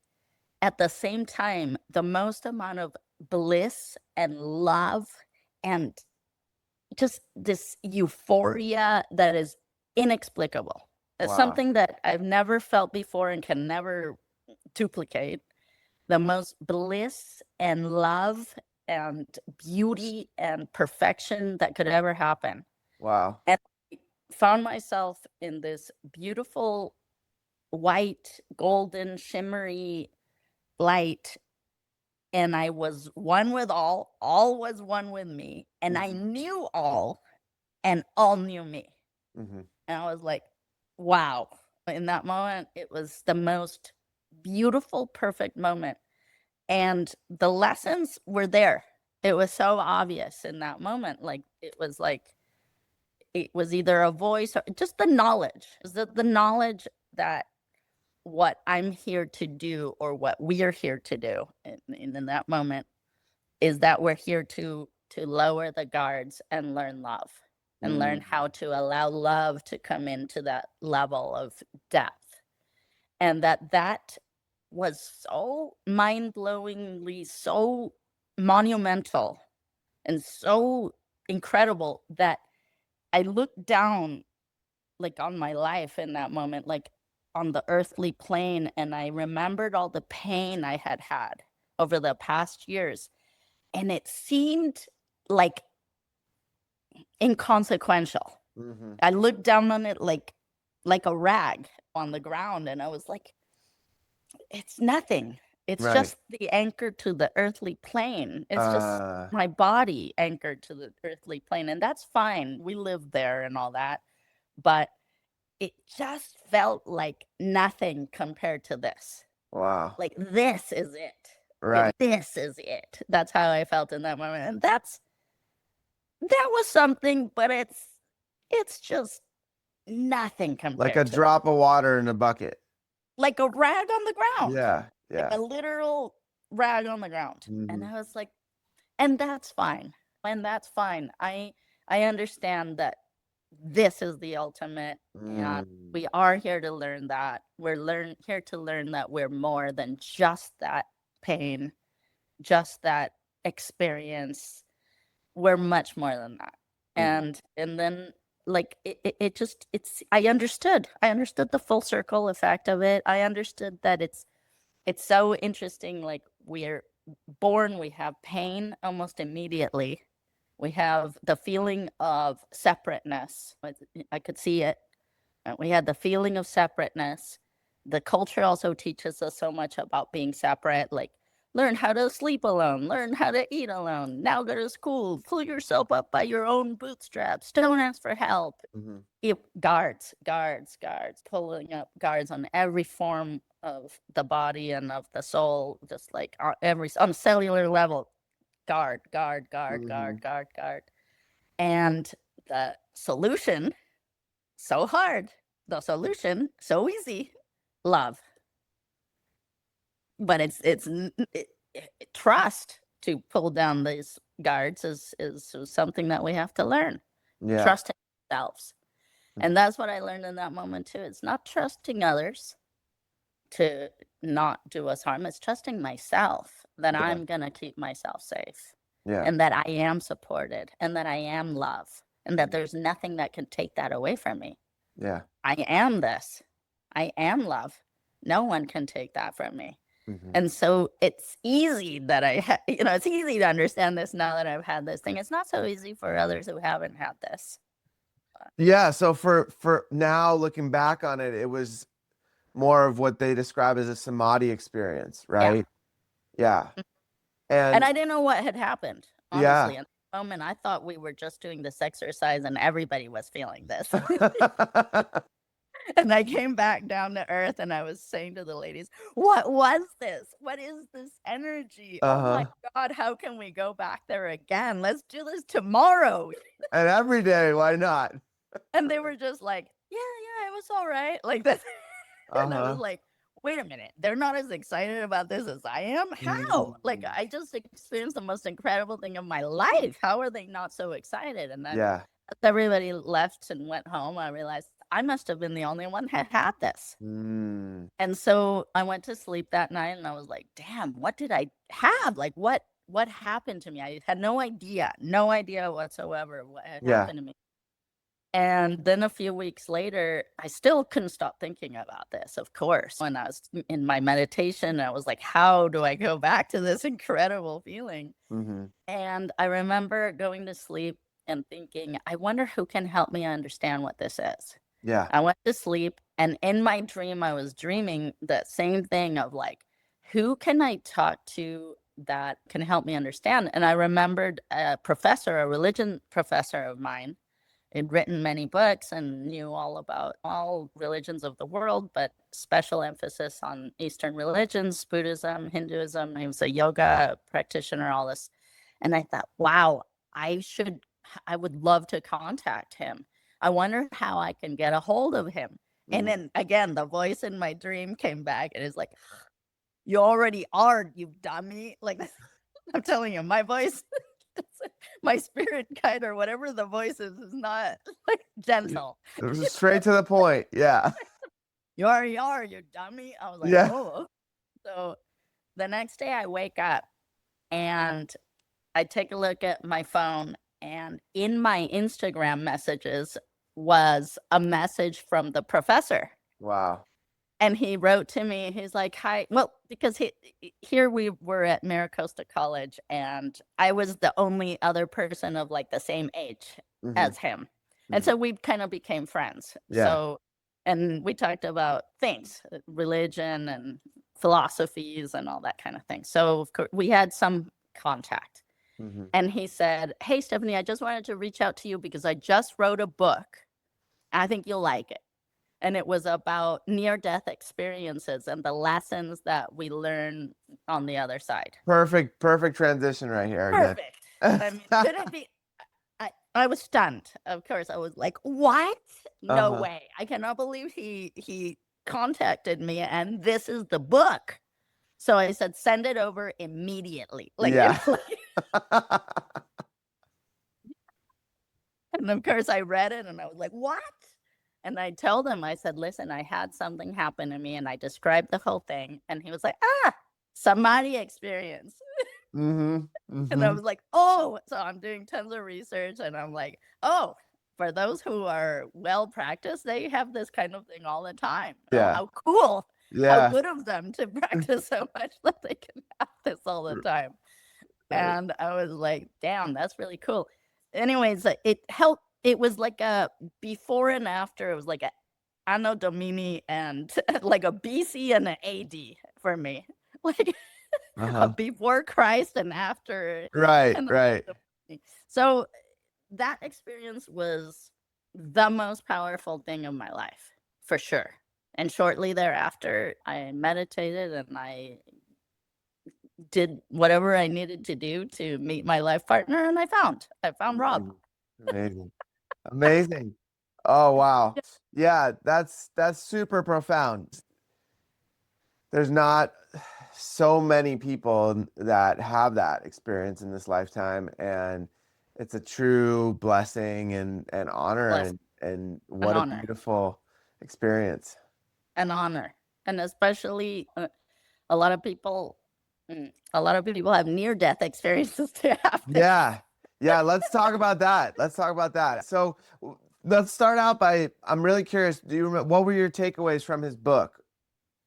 at the same time the most amount of bliss and love and just this euphoria that is inexplicable. It's Wow. something that I've never felt before and can never duplicate. The most bliss and love and beauty and perfection that could ever happen. Wow. And I found myself in this beautiful white, golden, shimmery light. And I was one with all was one with me. And I knew all, and all knew me. Mhm. And I was like, wow. In that moment, it was the most beautiful, perfect moment. And the lessons were there. It was so obvious in that moment. Like, it was either a voice or just the knowledge. Is that the knowledge that what I'm here to do or what we're here to do in that moment is that we're here to lower the guards and learn love and learn how to allow love to come into that level of depth. And that was so mind-blowingly, so monumental and so incredible that I looked down like on my life in that moment, like on the earthly plane, and I remembered all the pain I had had over the past years. And it seemed like inconsequential. Mhm. I looked down on it like a rag on the ground, and I was like, it's nothing. It's Right. just the anchor to the earthly plane. It's just my body anchored to the earthly plane, and that's fine. We live there and all that, but it just felt like nothing compared to this. Wow. Like, this is it. Right. This is it. That's how I felt in that moment. And that was something, but it's just nothing Like a compared to that. drop of water in a bucket. Like a rag on the ground. Yeah. Like Yeah. a literal rag on the ground. And I was like, and that's fine. And that's fine. I understand that this is the ultimate, and we are here to learn that. We're here to learn that we're more than just that pain, just that experience. We're much more than that. And then like I understood the full circle effect of it. I understood that it's so interesting. Like, we're born, we have pain almost immediately. We have the feeling of separateness. I could see it. We had the feeling of separateness. The culture also teaches us so much about being separate, like learn how to sleep alone, learn how to eat alone, now go to school, pull yourself up by your own bootstraps, don't ask for help. Guards, pulling up guards on every form of the body and of the soul, just like on cellular level. Guard. And the solution, so hard. The solution, so easy. Love. But it's trust to pull down these guards is something that we have to learn. Yeah. Trusting ourselves. And that's what I learned in that moment too. It's not trusting others to not do us harm. It's trusting myself that I'm going to keep myself safe. Yeah. And that I am supported, and that I am love, and that there's nothing that can take that away from me. Yeah. I am this. I am love. No one can take that from me. And so it's easy that it's easy to understand this now that I've had this thing. It's not so easy for others who haven't had this. Yeah. So for now, looking back on it, it was more of what they describe as a samadhi experience, right? Yeah. And I didn't know what had happened, honestly. Yeah. In the moment, I thought we were just doing this exercise and everybody was feeling this. And I came back down to earth and I was saying to the ladies, what was this? What is this energy? Oh my God, how can we go back there again? Let's do this tomorrow. And every day, why not? And they were just like, yeah, it was all right. Like that. And I was like, wait a minute, they're not as excited about this as I am? How? Like, I just experienced the most incredible thing of my life. How are they not so excited? And then as everybody left and went home, I realized I must have been the only one that had this. And so I went to sleep that night and I was like, damn, what did I have? Like, what happened to me? I had no idea whatsoever what had happened to me. And then a few weeks later, I still couldn't stop thinking about this, of course. When I was in my meditation, I was like, how do I go back to this incredible feeling? And I remember going to sleep and thinking, I wonder who can help me understand what this is. I went to sleep, and in my dream, I was dreaming that same thing of like, who can I talk to that can help me understand? And I remembered a religion professor of mine, had written many books and knew all about all religions of the world, but special emphasis on Eastern religions, Buddhism, Hinduism. He was a yoga practitioner, all this. And I thought, wow, I would love to contact him. I wonder how I can get a hold of him. And then again, the voice in my dream came back and is like, you already are, you dummy. Like, I'm telling you, my voice, my spirit guide or whatever the voice is not like gentle. It was straight to the point. Yeah. You already are, you dummy. I was like, oh. So the next day I wake up and I take a look at my phone, and in my Instagram messages was a message from the professor. Wow. And he wrote to me, he's like, hi. Well, because here we were at Maricosta College, and I was the only other person of like the same age as him. And so we kind of became friends. So, and we talked about things, religion and philosophies and all that kind of thing. So of course, we had some contact. And he said, hey, Stephanie, I just wanted to reach out to you because I just wrote a book. I think you'll like it. and it was about near-death experiences and the lessons that we learn on the other side. Perfect transition right here again. Perfect. I mean, could it be? I was stunned. Of course, I was like, "What? No Uh-huh. way! I cannot believe he contacted me, and this is the book." So I said, "Send it over immediately." Like, Yeah. and of course, I read it, and I was like, "What?" And I told him, I said, "Listen, I had something happen to me," and I described the whole thing, and he was like, Samadhi experience. Mm-hmm. And I Mm-hmm. was like, "Oh," so I'm doing tons of research, and I'm like, "Oh, for those who are well practiced, they have this kind of thing all the time. Oh, Yeah. how cool. How Yeah. good of them to practice so much that they can have this all the time." Right. And I was like, "Damn, that's really cool." Anyways, it helped. It was like a before and after. It was like a Anno Domini and like a BC and an AD for me. Like Uh-huh. before Christ and after. Right, And right. so that experience was the most powerful thing of my life, for sure. And shortly thereafter, I meditated and I did whatever I needed to do to meet my life partner, and I found Rob. Amazing. Amazing. Amazing. Oh, wow. Yeah, that's super profound. There's not so many people that have that experience in this lifetime, and it's a true blessing and honor, Bless, and an what a honor, beautiful experience. an honor, and especially a lot of people, a lot of people have near death experiences to have this. Yeah. Yeah, let's talk about that. Let's talk about that. So let's start out by, I'm really curious, do you remember what were your takeaways from his book?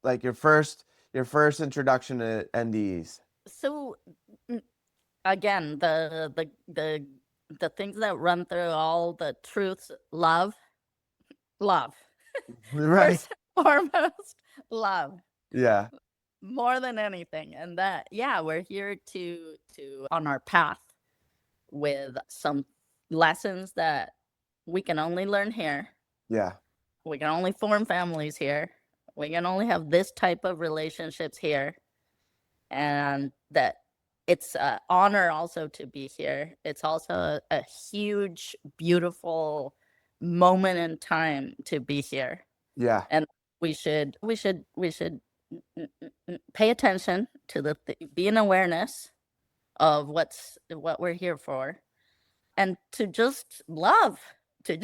Like your first introduction to NDEs. So again, the things that run through all the truths, love. Right. First and foremost, love Yeah. more than anything. And that, yeah, we're here to on our path with some lessons that we can only learn here. Yeah. We can only form families here. We can only have this type of relationships here. And that it's an honor also to be here. It's also a huge, beautiful moment in time to be here. Yeah. And we should pay attention to be in awareness of what we're here for, and to just love, and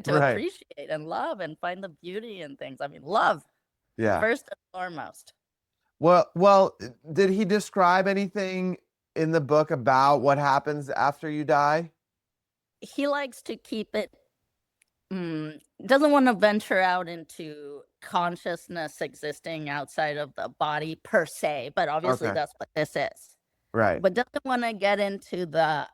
to Right. appreciate and love and find the beauty in things. I mean, love Yeah. first and foremost. Well, did he describe anything in the book about what happens after you die? He likes to keep it, doesn't want to venture out into consciousness existing outside of the body per se, but obviously Okay. that's what this is. Right. But doesn't want to get into the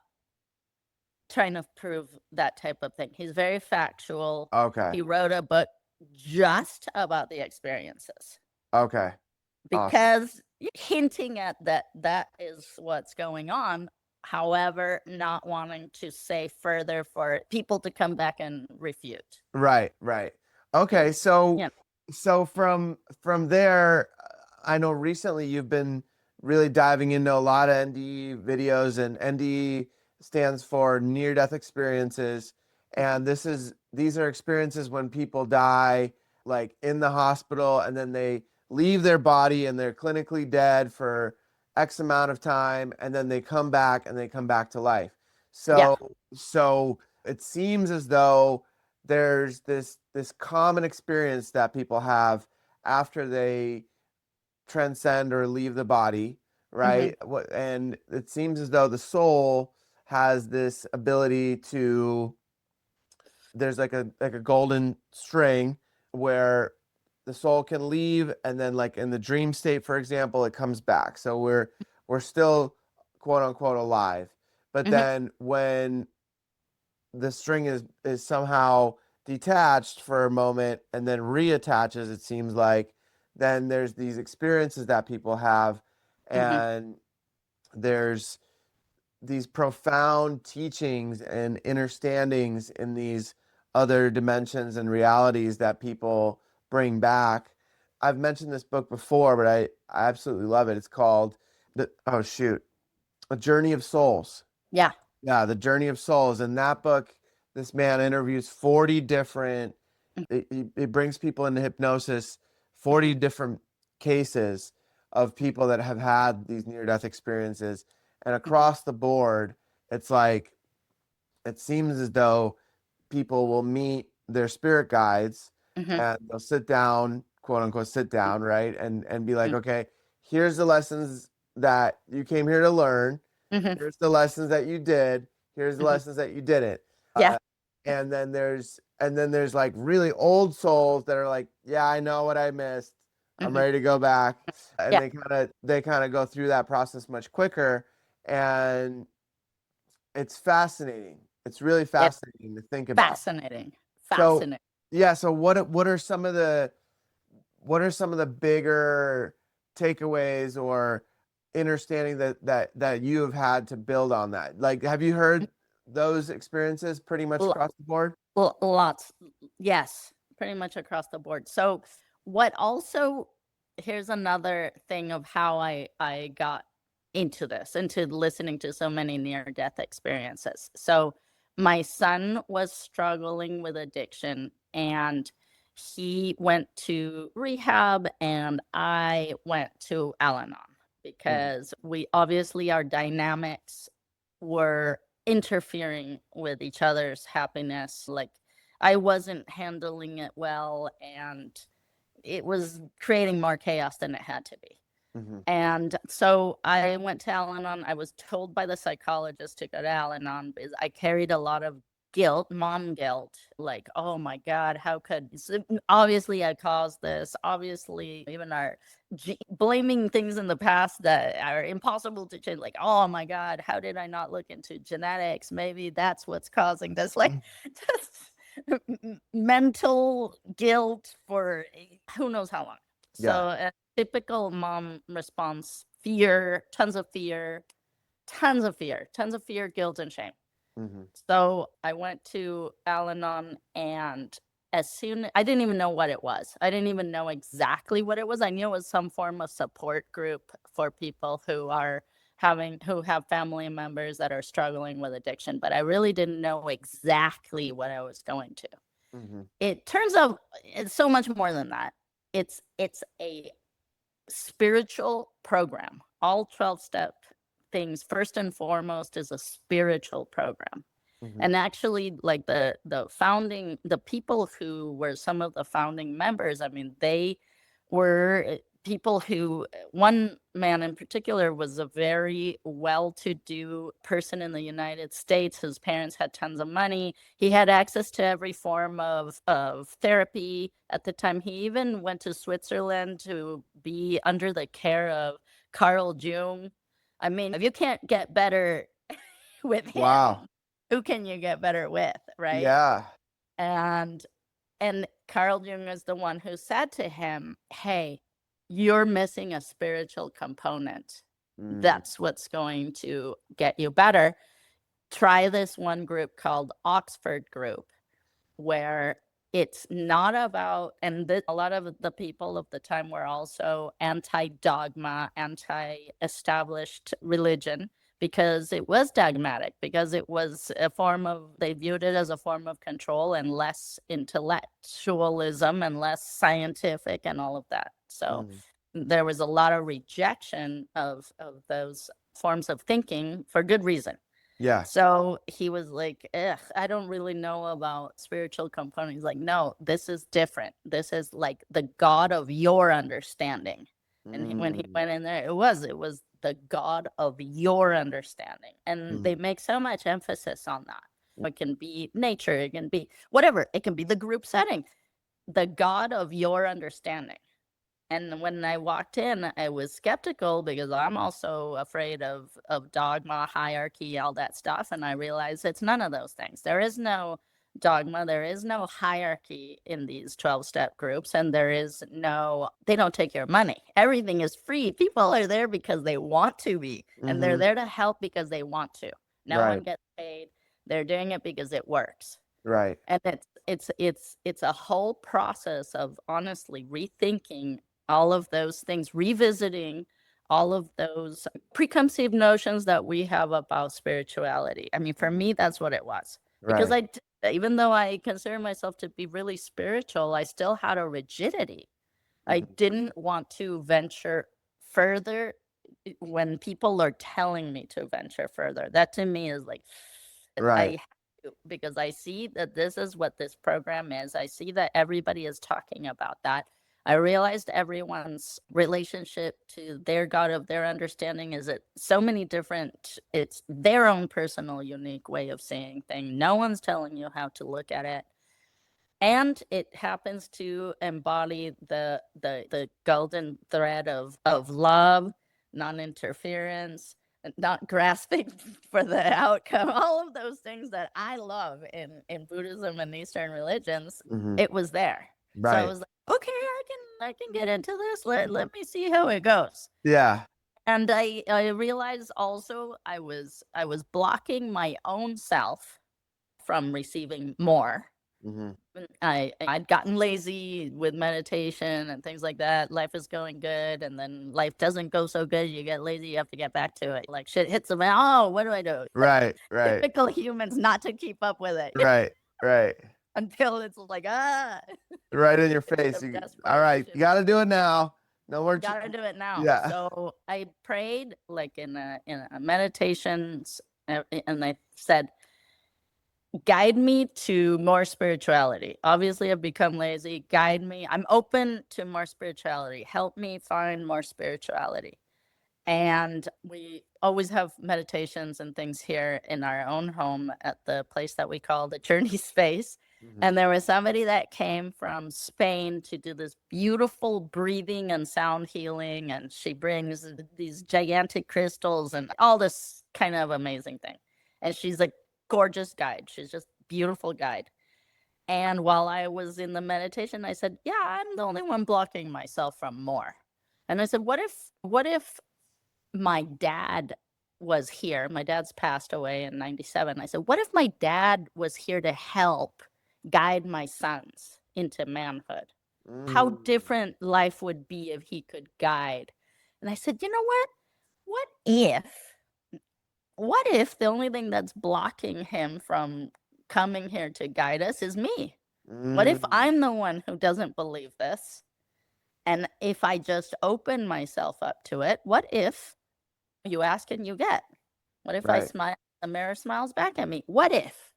trying to prove that type of thing. He's very factual. Okay. He wrote a book just about the experiences Okay. Awesome. because hinting at that is what's going on. However, not wanting to say further for people to come back and refute. Right, right. Yeah. Okay, so Yeah. from there, I know recently you've been really diving into a lot of NDE videos, and NDE stands for near death experiences. And these are experiences when people die like in the hospital, and then they leave their body and they're clinically dead for X amount of time, and then they come back and they come back to life. Yeah. So it seems as though there's this common experience that people have after they transcend or leave the body, Hmm. right? And it seems as though the soul has this ability to, there's like a golden string where the soul can leave, and then like in the dream state, for example, it comes back. So we're still quote unquote alive. But Hmm. then when the string is somehow detached for a moment and then reattaches, it seems like, then there's these experiences that people have, Hmm. and there's these profound teachings and understandings in these other dimensions and realities that people bring back. I've mentioned this book before, but I absolutely love it. It's called oh shoot, A Journey of Souls. Yeah. Yeah, The Journey of Souls. In that book, this man interviews 40 different, he brings people into hypnosis, 40 different cases of people that have had these near-death experiences. And across the board, it's like, it seems as though people will meet their spirit guides Mm-hmm. and they'll sit down, quote unquote, sit down, right? And be like, okay, here's the lessons that you came here to learn. Mm-hmm. Here's the lessons that you did. Here's the Mm-hmm. lessons that you didn't. Yeah. And then there's like really old souls that are like, yeah, I know what I missed. I'm Mm-hmm. ready to go back. And Yeah. they kind of go through that process much quicker. And it's fascinating. It's really It's fascinating to think about. fascinating. So Fascinating. yeah, so what are some of the bigger takeaways or understanding that you have had to build on that? Like, have you heard those experiences pretty much L- across the board? Lots. Yes, pretty much across the board. So what also, here's another thing of how I got into this, into listening to so many near-death experiences. So my son was struggling with addiction, and he went to rehab, and I went to Al-Anon because we obviously, our dynamics were interfering with each other's happiness. Like, I wasn't handling it well, and it was creating more chaos than it had to be. Mm-hmm. And so I went to Al-Anon. I was told by the psychologist to go to Al-Anon because I carried a lot of guilt, mom guilt. Like, oh my God, how could, obviously I caused this. Obviously, even our blaming things in the past that are impossible to change. Like, oh my God, how did I not look into genetics? Maybe that's what's causing this. Like, just mental guilt for who knows how long. Yeah. So a typical mom response: fear, tons of fear, tons of fear, tons of fear, guilt, and shame. Mm-hmm. So I went to Al-Anon, and I didn't even know what it was. I didn't even know exactly what it was. I knew it was some form of support group for people who have family members that are struggling with addiction, but I really didn't know exactly what I was going to. Mm-hmm. It turns out it's so much more than that. It's a spiritual program. All 12-step things, first and foremost, is a spiritual program. Mm-hmm. And actually, like the people who were some of the founding members, I mean, they were people who, one man in particular was a very well-to-do person in the United States. His parents had tons of money. He had access to every form of therapy at the time. He even went to Switzerland to be under the care of Carl Jung. I mean, if you can't get better with him, Wow. who can you get better with, right? Yeah. And Carl Jung is the one who said to him, hey, you're missing a spiritual component. Mm-hmm. That's what's going to get you better. Try this one group called Oxford Group, where it's not about, and a lot of the people of the time were also anti-dogma, anti-established religion, because it was dogmatic, because it was they viewed it as a form of control and less intellectualism and less scientific and all of that. So there was a lot of rejection of those forms of thinking for good reason. Yeah. So he was like, I don't really know about spiritual components. He's like, no, this is different. This is like the God of your understanding. And when he went in there, it was the God of your understanding. And they make so much emphasis on that. It can be nature, it can be whatever, it can be the group setting, the God of your understanding. And when I walked in, I was skeptical because I'm also afraid of dogma, hierarchy, all that stuff. And I realized it's none of those things. There is no dogma. There is no hierarchy in these 12-step groups. And they don't take your money. Everything is free. People are there because they want to be. And they're there to help because they want to. No one gets paid. They're doing it because it works. Right. And it's a whole process of honestly rethinking all of those things, revisiting all of those preconceived notions that we have about spirituality. I mean, for me, that's what it was. Because Right. even though I consider myself to be really spiritual, I still had a rigidity. I Mhm. didn't want to venture further when people are telling me to venture further. That to me is like, I Right. have to, because I see that this is what this program is. I see that everybody is talking about that. I realized everyone's relationship to their God of their understanding is it so many different, it's their own personal, unique way of seeing things. No one's telling you how to look at it. And it happens to embody the golden thread of love, non-interference, not grasping for the outcome, all of those things that I love in Buddhism and Eastern religions. Mhm. It was there. So I Right. was like, okay, I can get into this. Let me see how it goes. Yeah. And I realized also I was blocking my own self from receiving more. Mhm. I'd gotten lazy with meditation and things like that. Life is going good, and then life doesn't go so good. You get lazy, you have to get back to it. Like shit hits the fan. Oh, what do I do? Right. Right. Typical humans not to keep up with it Right. Right. until it's like Right in your state face. of All right, you desperation. got to do it now. No more. Gotta do it now. Yeah. So I prayed like in a meditations, and I said, guide me to more spirituality. Obviously, I've become lazy. Guide me. I'm open to more spirituality. Help me find more spirituality. And we always have meditations and things here in our own home at the place that we call the Journey Space. Mhm. And there was somebody that came from Spain to do this beautiful breathing and sound healing. And she brings these gigantic crystals and all this kind of amazing thing. And she's a gorgeous guide. She's just beautiful guide. And while I was in the meditation, I said, yeah, I'm the only one blocking myself from more. And I said, what if my dad was here? My dad's passed away in 97. I said, what if my dad was here to help guide my sons into manhood? How Mhm. different life would be if he could guide. And I said, you know what? What if the only thing that's blocking him from coming here to guide us is me? What if Mhm. I'm the one who doesn't believe this? And if I just open myself up to it, what if you ask and you get? What if I Right. smile, the mirror smiles back at me? What if?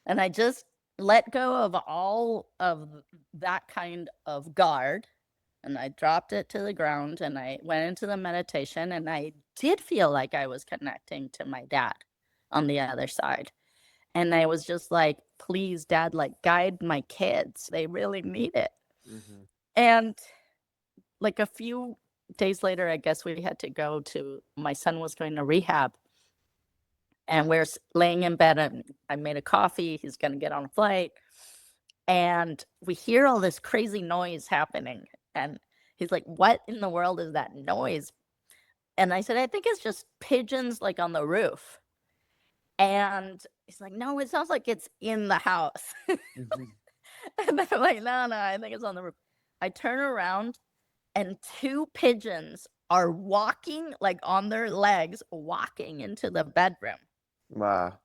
And I just let go of all of that kind of guard, and I dropped it to the ground, and I went into the meditation, and I did feel like I was connecting to my dad on the other side. And I was just like, please, dad, like guide my kids. They really need it. Mhm. And like a few days later, I guess we had to go to, my son was going to rehab, and we're laying in bed, and I made a coffee. He's going to get on a flight. And we hear all this crazy noise happening. And he's like, what in the world is that noise? And I said, I think it's just pigeons like on the roof. And he's like, no, it sounds like it's in the house. Mhm. And I'm like, no, I think it's on the roof. I turn around, and two pigeons are walking, like on their legs, walking into the bedroom. Wow.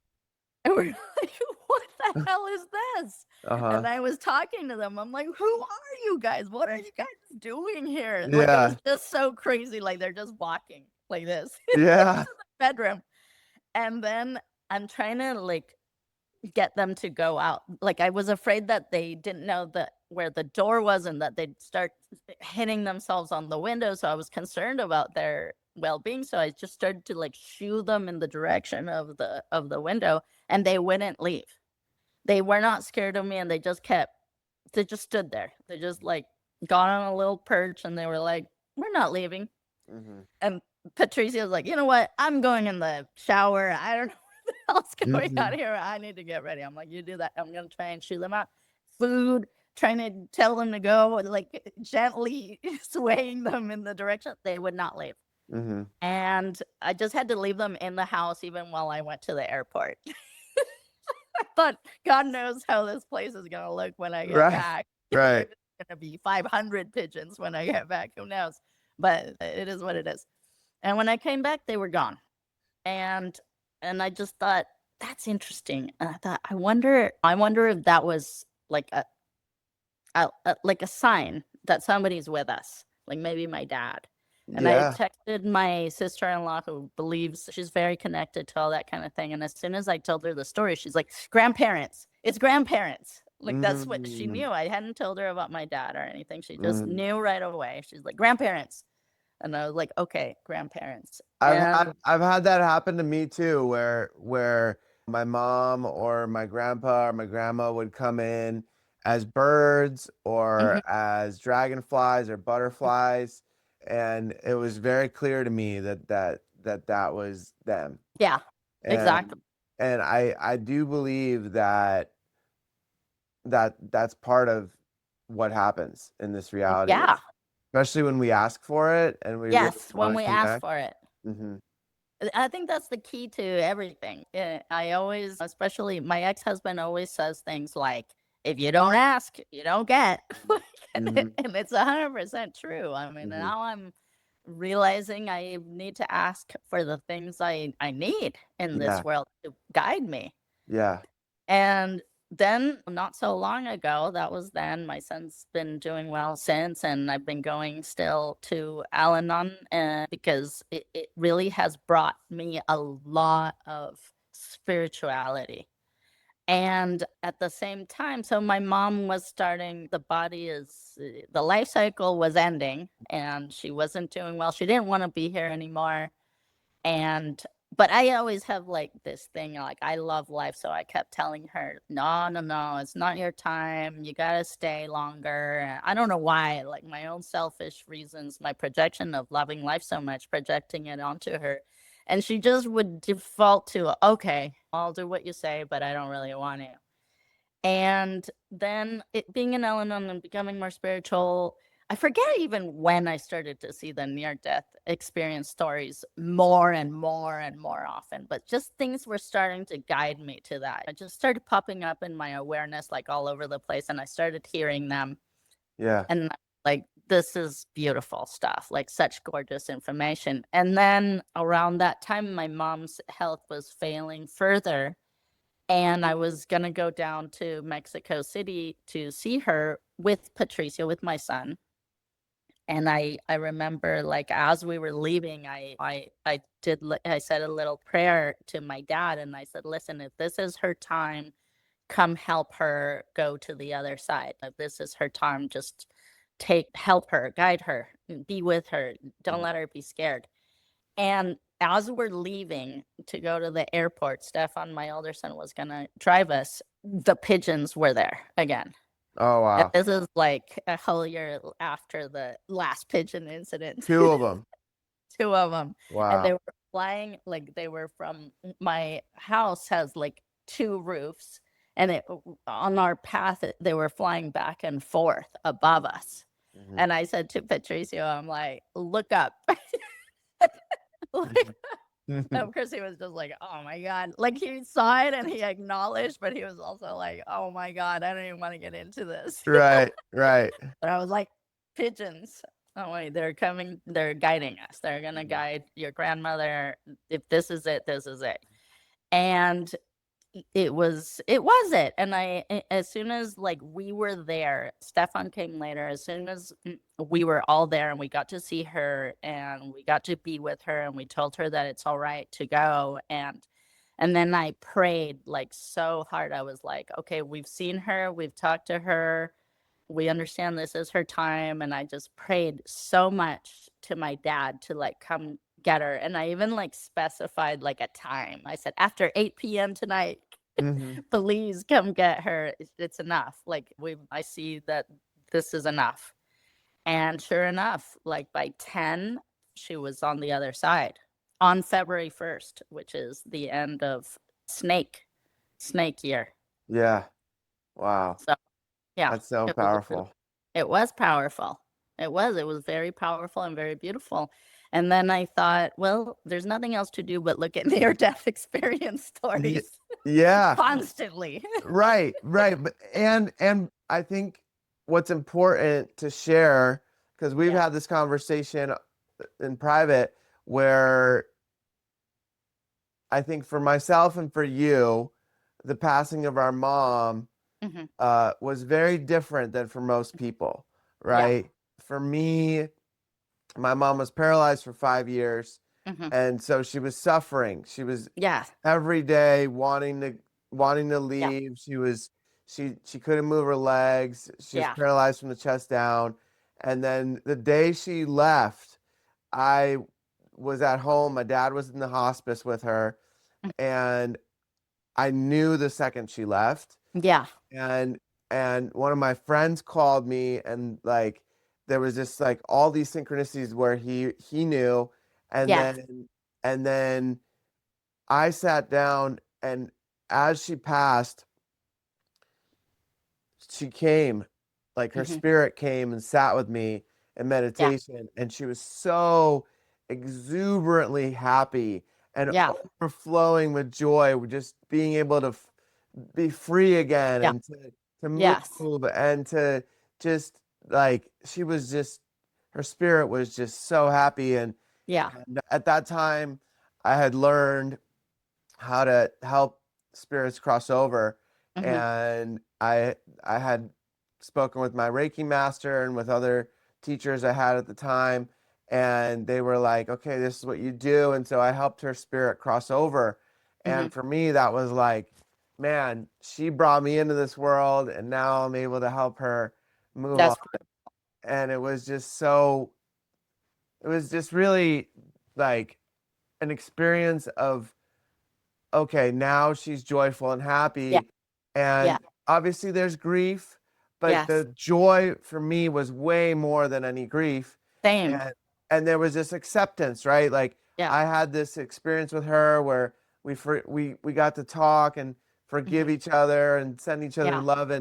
And we're like, what the hell is this? Uh-huh. And I was talking to them. I'm like, who are you guys? What are you guys doing here? Like, it was Yeah. just so crazy. Like, they're just walking like this Yeah. bedroom. And then I'm trying to like get them to go out. Like, I was afraid that they didn't know that where the door was and that they'd start hitting themselves on the window. So I was concerned about their well-being. So I just started to like shoo them in the direction of the window, and they wouldn't leave. They were not scared of me, and they just stood there. They just like got on a little perch, and they were like, we're not leaving. Mhm. And Patricia was like, you know what? I'm going in the shower. I don't know what the hell's going on Mhm. here. I need to get ready. I'm like, you do that. I'm going to try and shoo them out. Food, trying to tell them to go, like gently swaying them in the direction. They would not leave. Mhm. And I just had to leave them in the house even while I went to the airport. I thought, God knows how this place is going to look when I get Right. back. Right. It's going to be 500 pigeons when I get back. Who knows? But it is what it is. And when I came back, they were gone. And I just thought, that's interesting. And I thought, I wonder if that was like a sign that somebody's with us, like maybe my dad. And I Yeah. texted my sister-in-law, who believes she's very connected to all that kind of thing. And as soon as I told her the story, she's like, grandparents, it's grandparents. Like, that's what she Mm, knew. I hadn't told her about my dad or anything. She just mm. knew right away. She's like, grandparents. And I was like, okay, grandparents. I've And had that happen to me too, where my mom or my grandpa or my grandma would come in as birds or mhm, as dragonflies or butterflies, and it was very clear to me that was them. yeah, exactly. And I do believe that's part of what happens in this reality, Yeah. especially when we ask for it and we really Yes, when want we to ask connect. for it. Hmm. I think that's the key to everything. I always, especially my ex-husband always says things like, if you don't ask, you don't get. Hmm. And it's 100% true. I mean, Hmm. now I'm realizing I need to ask for the things I need in this Yeah. world to guide me. Yeah. And then not so long ago, that was then, my son's been doing well since, and I've been going still to Al-Anon because it really has brought me a lot of spirituality. And at the same time, so my mom was starting, the life cycle was ending and she wasn't doing well. She didn't want to be here anymore. And but I always have like this thing, like I love life. So I kept telling her, no, no, no, it's not your time. You got to stay longer. And I don't know why, like my own selfish reasons, my projection of loving life so much, projecting it onto her. And she just would default to, okay, I'll do what you say, but I don't really want to. And then it being an Al-Anon and becoming more spiritual, I forget even when I started to see the near-death experience stories more and more and more often, but just things were starting to guide me to that. It just started popping up in my awareness like all over the place, and I started hearing them. Yeah. And like, this is beautiful stuff, like such gorgeous information. And then around that time, my mom's health was failing further. And I was going to go down to Mexico City to see her with Patricio, with my son. And I remember, like, as we were leaving, I said a little prayer to my dad, and I said, listen, if this is her time, come help her go to the other side. If this is her time, just help her, guide her, be with her. Don't let her be scared. And as we're leaving to go to the airport, Stefan, my older son, was going to drive us. The pigeons were there again. Oh, And wow. this is like a whole year after the last pigeon incident. Two of them. Two of them. And Wow. they were flying, like they were from, my house has like two roofs. And on our path, they were flying back and forth above us. Hmm. And I said to Patricio, I'm like, look up. Like, of course, he was just like, oh my God. Like, he saw it and he acknowledged, but he was also like, oh my God, I don't even want to get into this. Right. Right. But I was like, pigeons. Oh, wait, they're coming. They're guiding us. They're going to guide your grandmother. If this is it, this is it. And it was it. And as soon as like we were there, Stefan came later. As soon as we were all there and we got to see her and we got to be with her and we told her that it's all right to go. And then I prayed like so hard. I was like, okay, we've seen her, we've talked to her, we understand this is her time. And I just prayed so much to my dad to like come get her. And I even like specified like a time. I said, after 8 p.m. tonight, Hmm. please come get her. It's enough. Like, I see that this is enough. And sure enough, like by 10, she was on the other side on February 1st, which is the end of snake year. Yeah. Wow. So yeah, That's so powerful. it was powerful. It was very powerful and very beautiful. And then I thought, well, there's nothing else to do but look at near death experience Ye- stories. Yeah. constantly. Right. But and I think what's important to share, because we've Yeah. had this conversation in private, where I think for myself and for you, the passing of our mom Hmm. was very different than for most people, Yeah. right? For me, my mom was paralyzed for 5 years, Hmm. and so she was suffering. She was Yeah. every day wanting to Yeah. leave. She couldn't move her legs. She was Yeah. paralyzed from the chest down. And then the day she left, I was at home. My dad was in the hospice with her, Mhm. and I knew the second she left. Yeah. And one of my friends called me, and like there was just like all these synchronicities where he knew, and Yeah. then I sat down, and as she passed, she came, like her Hmm. spirit came and sat with me in Yeah. meditation, and she was so exuberantly happy and Yeah. overflowing with joy, with just being able to be free again, Yeah. and to Yes. move, and to just like she was just her spirit was just so happy. Yeah. And at that time I had learned how to help spirits cross over. Hmm. And I had spoken with my Reiki master and with other teachers I had at the time, and they were like, okay, this is what you do. And so I helped her spirit cross over. Hmm. And for me, that was like, man, she brought me into this world, and now I'm able to help her move on. That's And it was just so, it was just really like an experience of, okay, now she's joyful and yeah. happy. Yeah. And obviously there's grief, but Yes. the joy for me was way more than any grief. Same. And there was this acceptance, right? Like Yeah. I had this experience with her where we got to talk and Hmm. forgive each other and send each other Yeah. love,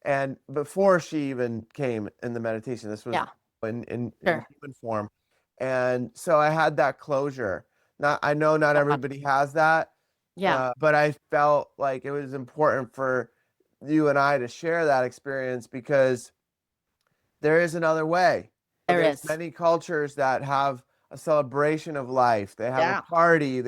and before she even came in the meditation, this was Yeah. in Sure. human form. And so I had that closure. Not I know not God. everybody has that, Yeah. but I felt like it was important for you and I to share that experience, because there is another way. There There's is. many cultures that have a celebration of life. They have a Yeah. party.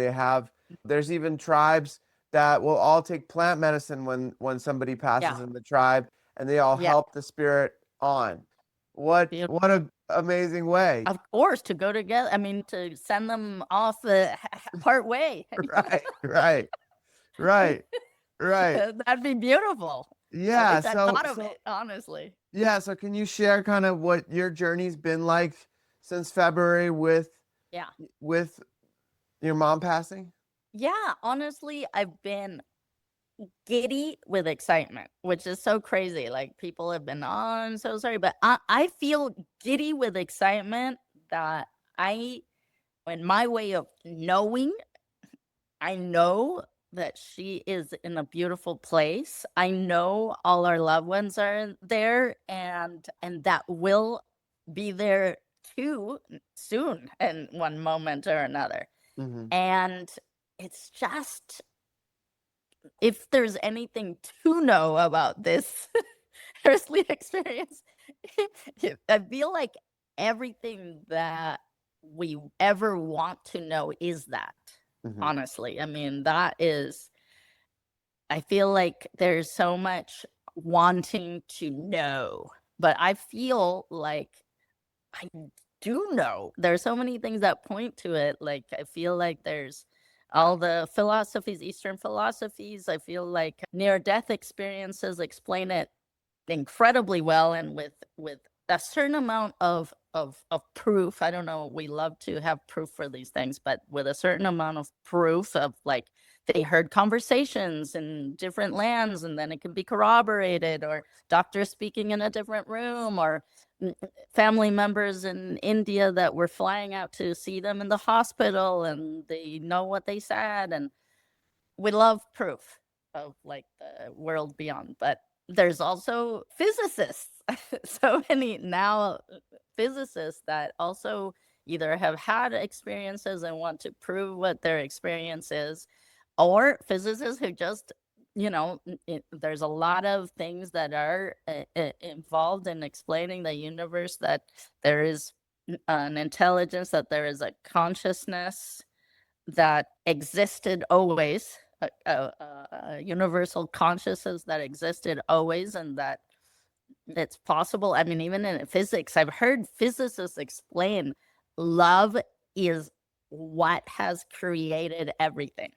There's even tribes that will all take plant medicine when somebody Yeah. passes in the tribe, and they all Yeah. help the spirit on. What a amazing way. Of course, to go together. I mean, to send them off part way. Right, right, right. That'd be beautiful. I Yeah, wish I so thought of it, honestly. yeah, so can you share kind of what your journey's been like since February Yeah. with your mom passing? Yeah. Honestly, I've been giddy with excitement, which is so crazy. Like people have been, oh, I'm so sorry. But I feel giddy with excitement that in my way of knowing, I know that she is in a beautiful place. I know all our loved ones are there, and that will be there too soon in one moment or another. Hmm. And it's just, if there's anything to know about this earthly experience, I feel like everything that we ever want to know is that. Hmm. Honestly, I mean, that is, I feel like there's so much wanting to know, but I feel like I do know. There's so many things that point to it. Like I feel like there's all the philosophies, Eastern philosophies. I feel like near death experiences explain it incredibly well, and with a certain amount of proof. I don't know, we love to have proof for these things, but with a certain amount of proof of like they heard conversations in different lands, and then it can be corroborated, or doctors speaking in a different room, or family members in India that were flying out to see them in the hospital and they know what they said. And we love proof of like the world beyond, but there's also physicists. So many now physicists that also either have had experiences and want to prove what their experience is, or physicists who just, there's a lot of things that are involved in explaining the universe, that there is an intelligence, that there is a consciousness that existed always, a universal consciousness that existed always, and that it's possible. I mean, even in physics, I've heard physicists explain love is what has created everything.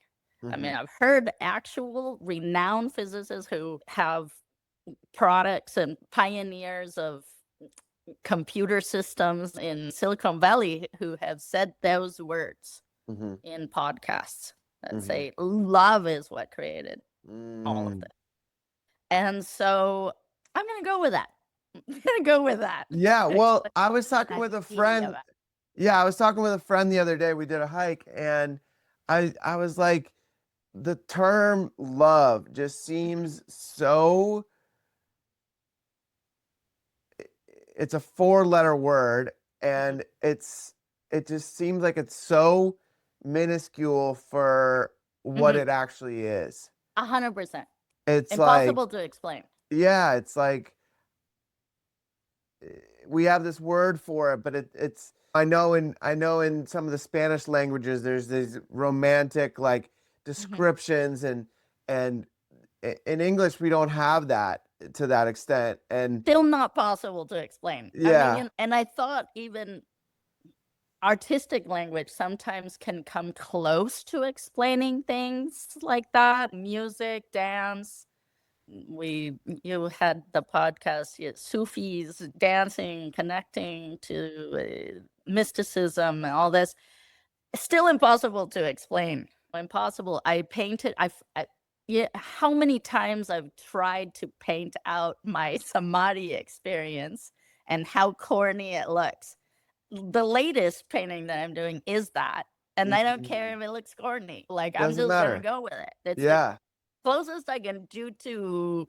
I mean, I've heard actual renowned physicists who have products and pioneers of computer systems in Silicon Valley who have said those words in podcasts that say love is what created all of this. And so I'm going to go with that. I'm going to go with that. Yeah, well, I was talking with a friend. Yeah, I was talking with a friend the other day. We did a hike, and I was like, the term love just seems so, it's a 4-letter word, and it just seems like it's so minuscule for what it actually is. 100%. It's impossible to explain. Yeah, it's like we have this word for it, but it's I know in some of the Spanish languages there's these romantic like descriptions, and in English we don't have that to that extent, and Still not possible to explain. Yeah. I mean, and I thought even artistic language sometimes can come close to explaining things like that. Music, dance. You had the podcast, Sufis dancing, connecting to mysticism and all this. Still impossible to explain. Impossible. I painted. Yeah. How many times I've tried to paint out my Samadhi experience and how corny it looks. The latest painting that I'm doing is that, and I don't care if it looks corny. Like, I'm Doesn't just gonna matter. go with it. It's Yeah. the closest I can do to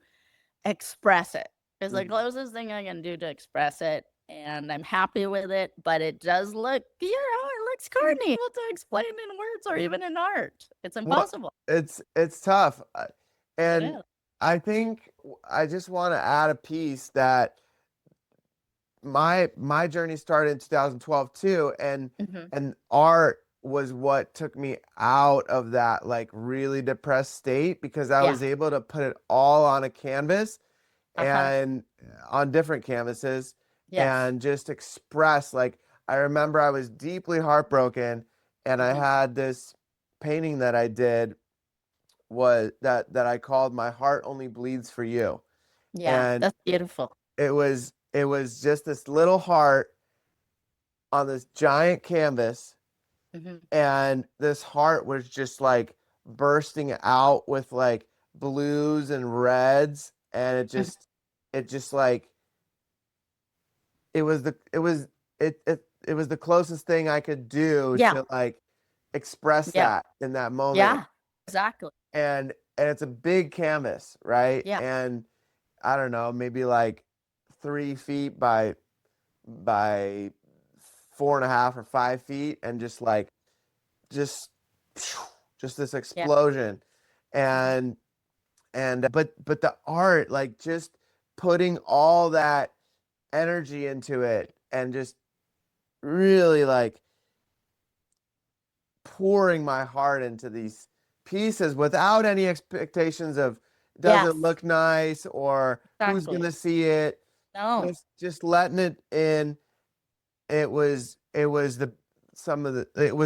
express it. It's the closest thing I can do to express it, and I'm happy with it. But it does look, it looks corny. Able to explain in words or even in art. It's impossible. It's tough. And It is. I think I just want to add a piece that my journey started in 2012 too, and art was what took me out of that like really depressed state, because I was able to put it all on a canvas and on different canvases and just express. Like, I remember I was deeply heartbroken, and I had this painting that I did that I called "My Heart Only Bleeds for You." Yeah, And that's beautiful. it was just this little heart on this giant canvas, and this heart was just like bursting out with like blues and reds, and it just like it was the closest thing I could do to like express that in that moment. Yeah, exactly. And it's a big canvas, right? Yeah. And I don't know, maybe like 3 feet by 4.5 or 5 feet, and just like just this explosion. And but the art, like just putting all that energy into it, and just really like pouring my heart into these pieces without any expectations of does it look nice or who's gonna see it. No. Just letting it in. It was it was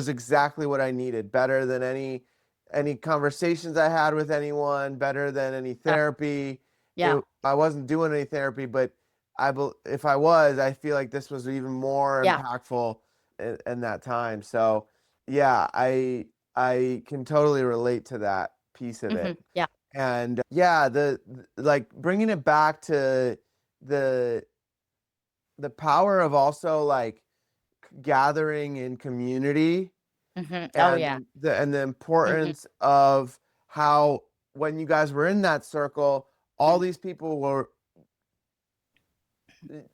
exactly what I needed, better than any conversations I had with anyone, better than any therapy. I wasn't doing any therapy, but if I was, I feel like this was even more impactful in that time. So yeah, I can totally relate to that piece of it. Yeah. And yeah, the like bringing it back to the power of also like gathering in community, Oh yeah. and the importance of how when you guys were in that circle, all these people were,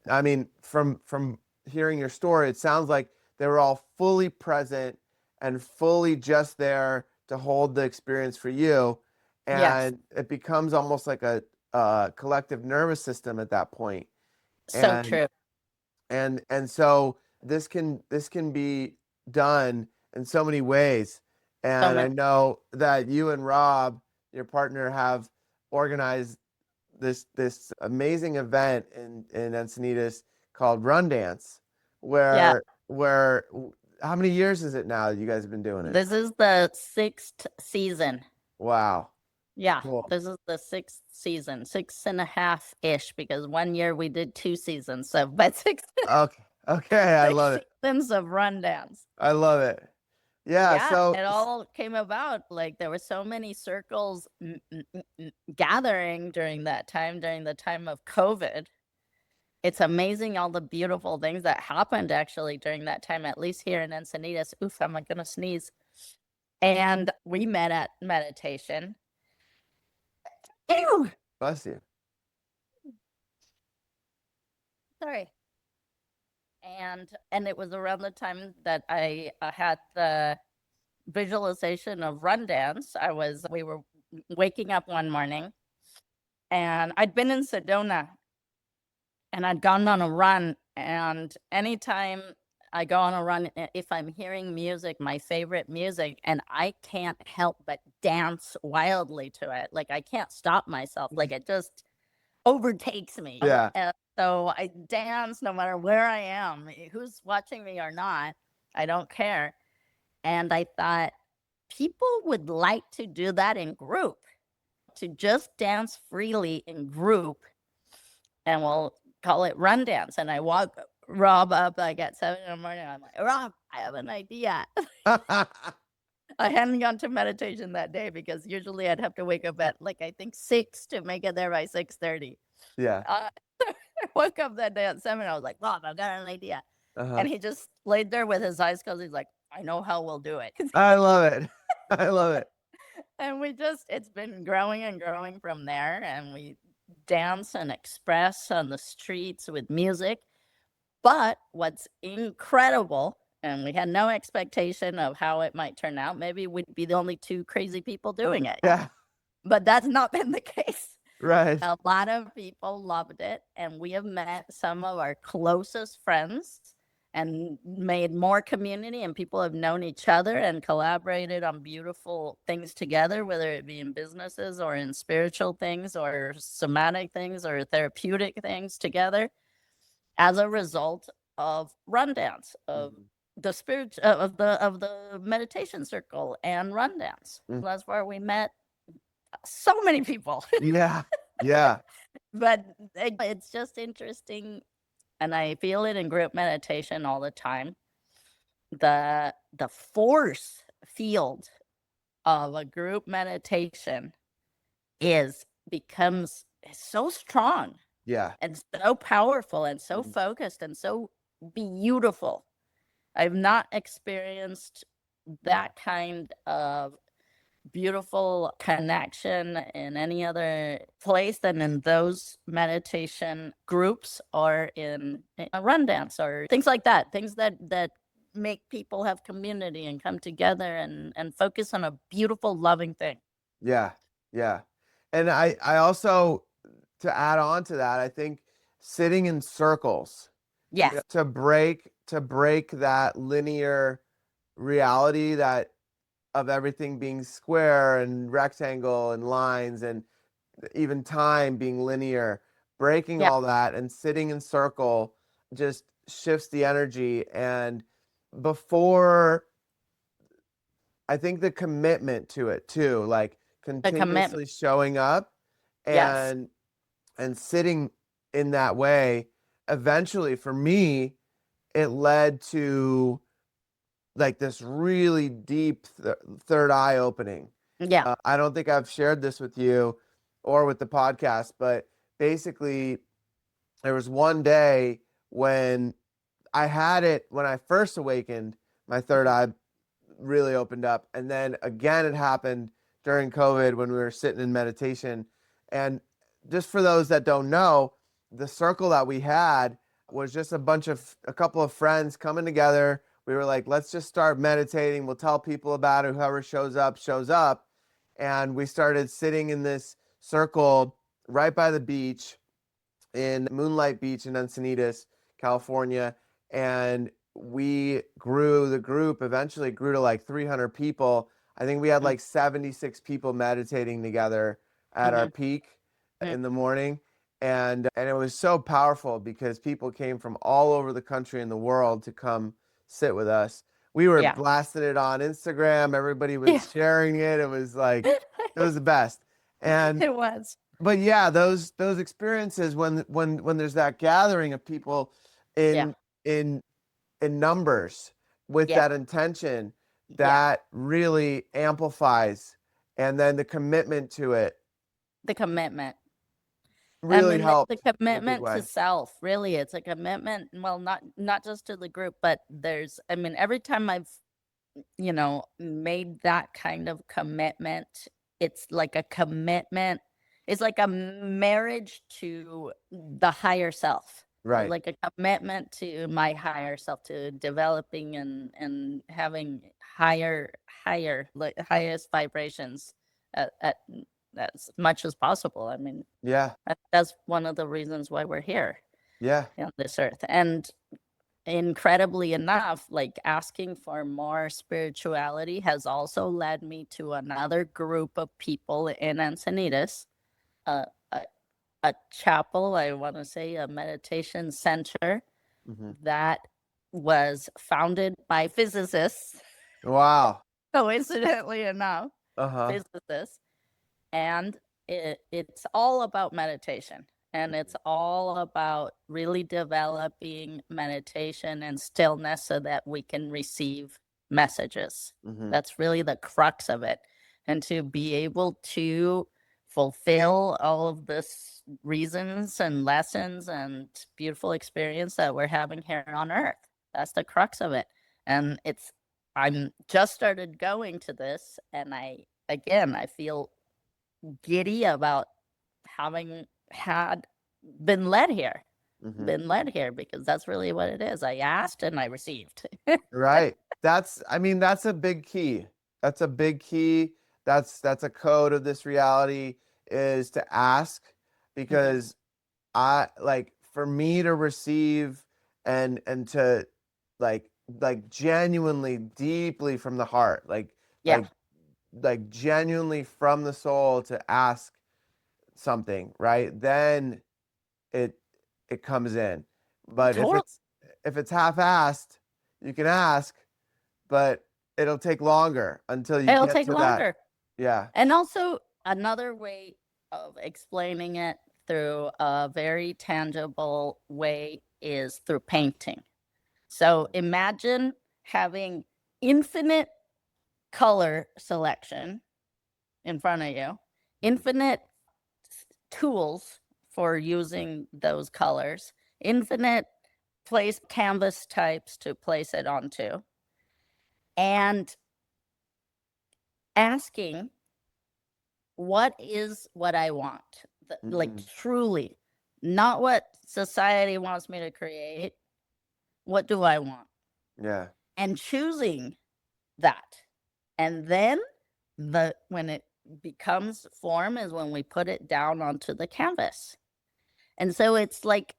I mean, from hearing your story, it sounds like they were all fully present and fully just there to hold the experience for you, Yes. and it becomes almost like a collective nervous system at that point. So And true. so this can be done in so many ways. So And I many. know that you and Rob, your partner, have organized this amazing event in Encinitas called Run Dance, Yeah. where how many years is it now that you guys have been doing it? This is the 6th season. Wow. Yeah, Cool. this is the 6th season, 6.5-ish, because one year we did 2 seasons. So, but Okay. Okay, I six love it. seasons of Run Dance. I love it. Yeah, Yeah, so it all came about. Like there were so many circles gathering during that time, during the time of COVID. It's amazing all the beautiful things that happened actually during that time, at least here in Encinitas. Oof, I'm gonna sneeze. And we met at meditation. Ew, bless you. sorry. And it was around the time that I had the visualization of Run Dance. We were waking up one morning, and I'd been in Sedona, and I'd gone on a run. And anytime I go on a run, if I'm hearing music, my favorite music, and I can't help but dance wildly to it, like I can't stop myself, like it just overtakes me. Yeah. And so I dance no matter where I am, who's watching me or not, I don't care. And I thought people would like to do that in group, to just dance freely in group, and we'll call it Run Dance. And I walk Rob up like at 7 in the morning. I'm like, Rob, I have an idea. I hadn't gone to meditation that day because usually I'd have to wake up at like I think 6 to make it there by 6:30. Yeah. I woke up that day at 7. I was like, Rob, I've got an idea. Uh-huh. And he just laid there with his eyes closed. He's like, I know how we'll do it. I love it. I love it. And it's been growing and growing from there. And we dance and express on the streets with music. But what's incredible, and we had no expectation of how it might turn out, maybe we'd be the only 2 crazy people doing it. Yeah. But that's not been the case. Right. A lot of people loved it, and we have met some of our closest friends and made more community, and people have known each other and collaborated on beautiful things together, whether it be in businesses or in spiritual things or somatic things or therapeutic things together as a result of Run Dance, of the spirit of the meditation circle and Run Dance. That's where we met so many people. Yeah. Yeah. But it's just interesting, and I feel it in group meditation all the time. The force field of a group meditation becomes so strong. Yeah. And so powerful and so focused and so beautiful. I've not experienced that kind of beautiful connection in any other place than in those meditation groups or in a Run Dance or things like that. Things that make people have community and come together and focus on a beautiful, loving thing. Yeah. Yeah. And I also, to add on to that, I think sitting in circles, Yes. to break that linear reality that of everything being square and rectangle and lines and even time being linear, breaking Yeah. all that and sitting in circle just shifts the energy. And before, I think the commitment to it too, like continuously showing up Yes. and sitting in that way, eventually for me, it led to like this really deep third eye opening. Yeah. I don't think I've shared this with you or with the podcast, but basically, there was one day when I had it when I first awakened, my third eye really opened up. And then again, it happened during COVID when we were sitting in meditation. And just for those that don't know, the circle that we had was just a couple of friends coming together we were like, let's just start meditating. We'll tell people about it. Whoever shows up, shows up. And we started sitting in this circle right by the beach in Moonlight Beach in Encinitas, California. And we grew, the group eventually grew to like 300 people. I think we had like 76 people meditating together at our Mm-hmm. peak in the morning. And it was so powerful because people came from all over the country and the world to come sit with us. We were Yeah. blasting it on Instagram. Everybody Yeah. was sharing it. It was like, it was the best. And It was. but yeah, those experiences when there's that gathering of people Yeah. in in numbers with Yeah. that intention, Yeah. that really amplifies, and then the commitment to it The commitment. I really mean, the helped in a big commitment to way. self, really, it's a commitment. Well, not just to the group, but there's, I mean, every time I've, made that kind of commitment, it's like a commitment. It's like a marriage to the higher self, Right. like a commitment to my higher self, to developing and having higher, like highest vibrations at as much as possible. I mean, Yeah. that's one of the reasons why we're here Yeah. on this earth. And incredibly enough, like asking for more spirituality has also led me to another group of people in Encinitas, a, a, a chapel, I want to say a meditation center Hmm. that was founded by physicists, Wow. coincidentally enough, Uh-huh. physicists. And it's all about meditation, and it's all about really developing meditation and stillness so that we can receive messages. Hmm. That's really the crux of it. And to be able to fulfill all of this reasons and lessons and beautiful experience that we're having here on earth, that's the crux of it. And I'm just started going to this, and I feel giddy about having been led here, Hmm. been led here, because that's really what it is. I asked and I received. Right. I mean, that's a big key. That's a big key. That's a code of this reality, is to ask, Mhm. because I like, for me to receive and to like genuinely deeply from the heart, Yeah, like genuinely from the soul to ask something, right? Then it it comes in. But totally. if it's half-assed, you can ask, but it'll take longer until you It'll get take to that. longer. Yeah. And also, another way of explaining it through a very tangible way is through painting. So imagine having infinite color selection in front of you, Mhm. infinite tools for using those colors, infinite place canvas types to place it onto, and asking, what is what I want? Like, Mhm. truly, not what society wants me to create. What do I want? Yeah. And choosing that. And then when it becomes form is when we put it down onto the canvas. And so it's like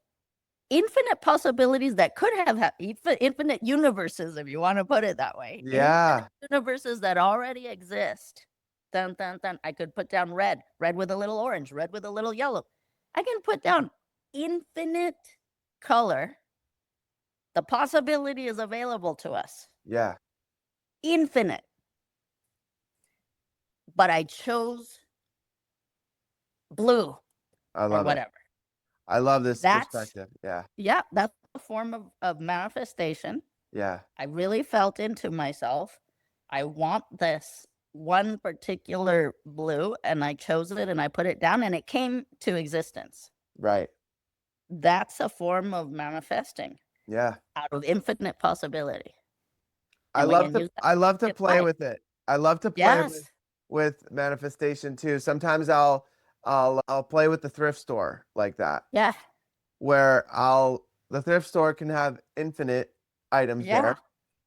infinite possibilities that could have infinite universes, if you want to put it that way. Infinite Yeah. universes that already exist. Dun, dun, dun. I could put down red, red with a little orange, red with a little yellow. I can put down infinite color. The possibility is available to us. Yeah. Infinite. But I chose blue I or love it. whatever. I love this That's, perspective. Yeah. yeah, that's a form of manifestation. Yeah. I really felt into myself. I want this one particular blue, and I chose it and I put it down and it came to existence. Right. That's a form of manifesting Yeah. out of infinite possibility. I And we love can to use that I love to in play life. with it. I love to play Yes. with manifestation too. Sometimes I'll play with the thrift store like that, Yeah. where I'll the thrift store can have infinite items Yeah. there,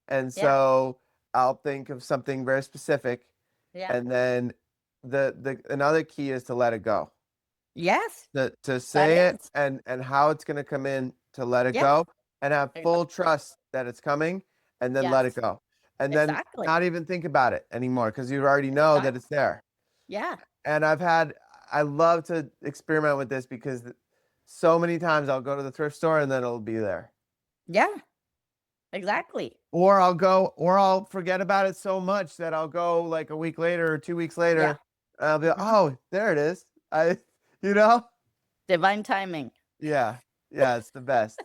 And Yeah. so I'll think of something very specific. Yeah. And then another key is to let it go. Yes. To That say it is. and how it's going to come in, to let it Yeah. go and have full Exactly. trust that it's coming, and then let it Yes. go. And then Exactly. not even think about it anymore because you already know that it's Exactly. there. Yeah. And I love to experiment with this because so many times I'll go to the thrift store and then it'll be there. Yeah. Exactly. Or I'll forget about it so much that I'll go like a week later or 2 weeks Yeah. later, and I'll be like, Mhm. oh, there it is. You know? Divine timing. Yeah. Yeah, it's the best.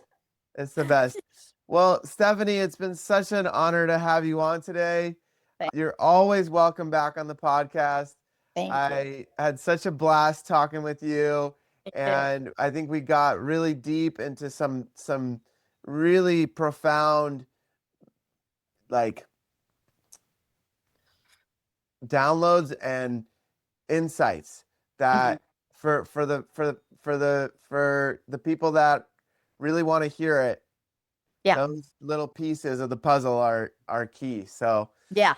It's the best. Well, Stephanie, it's been such an honor to have you on today. Thank You're always welcome back on the podcast. thank you. I had such a blast talking with you, Me too. and I think we got really deep into some really profound, like, downloads and insights Mhm. that for the people that really want to hear it, Yeah. those little pieces of the puzzle are key. So Yeah.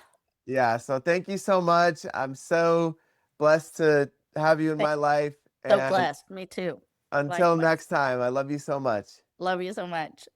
yeah, so thank you so much. I'm so blessed to have you in Thank my life, So and blessed. Me too. until Likewise. next time, I love you so much. Love you so much.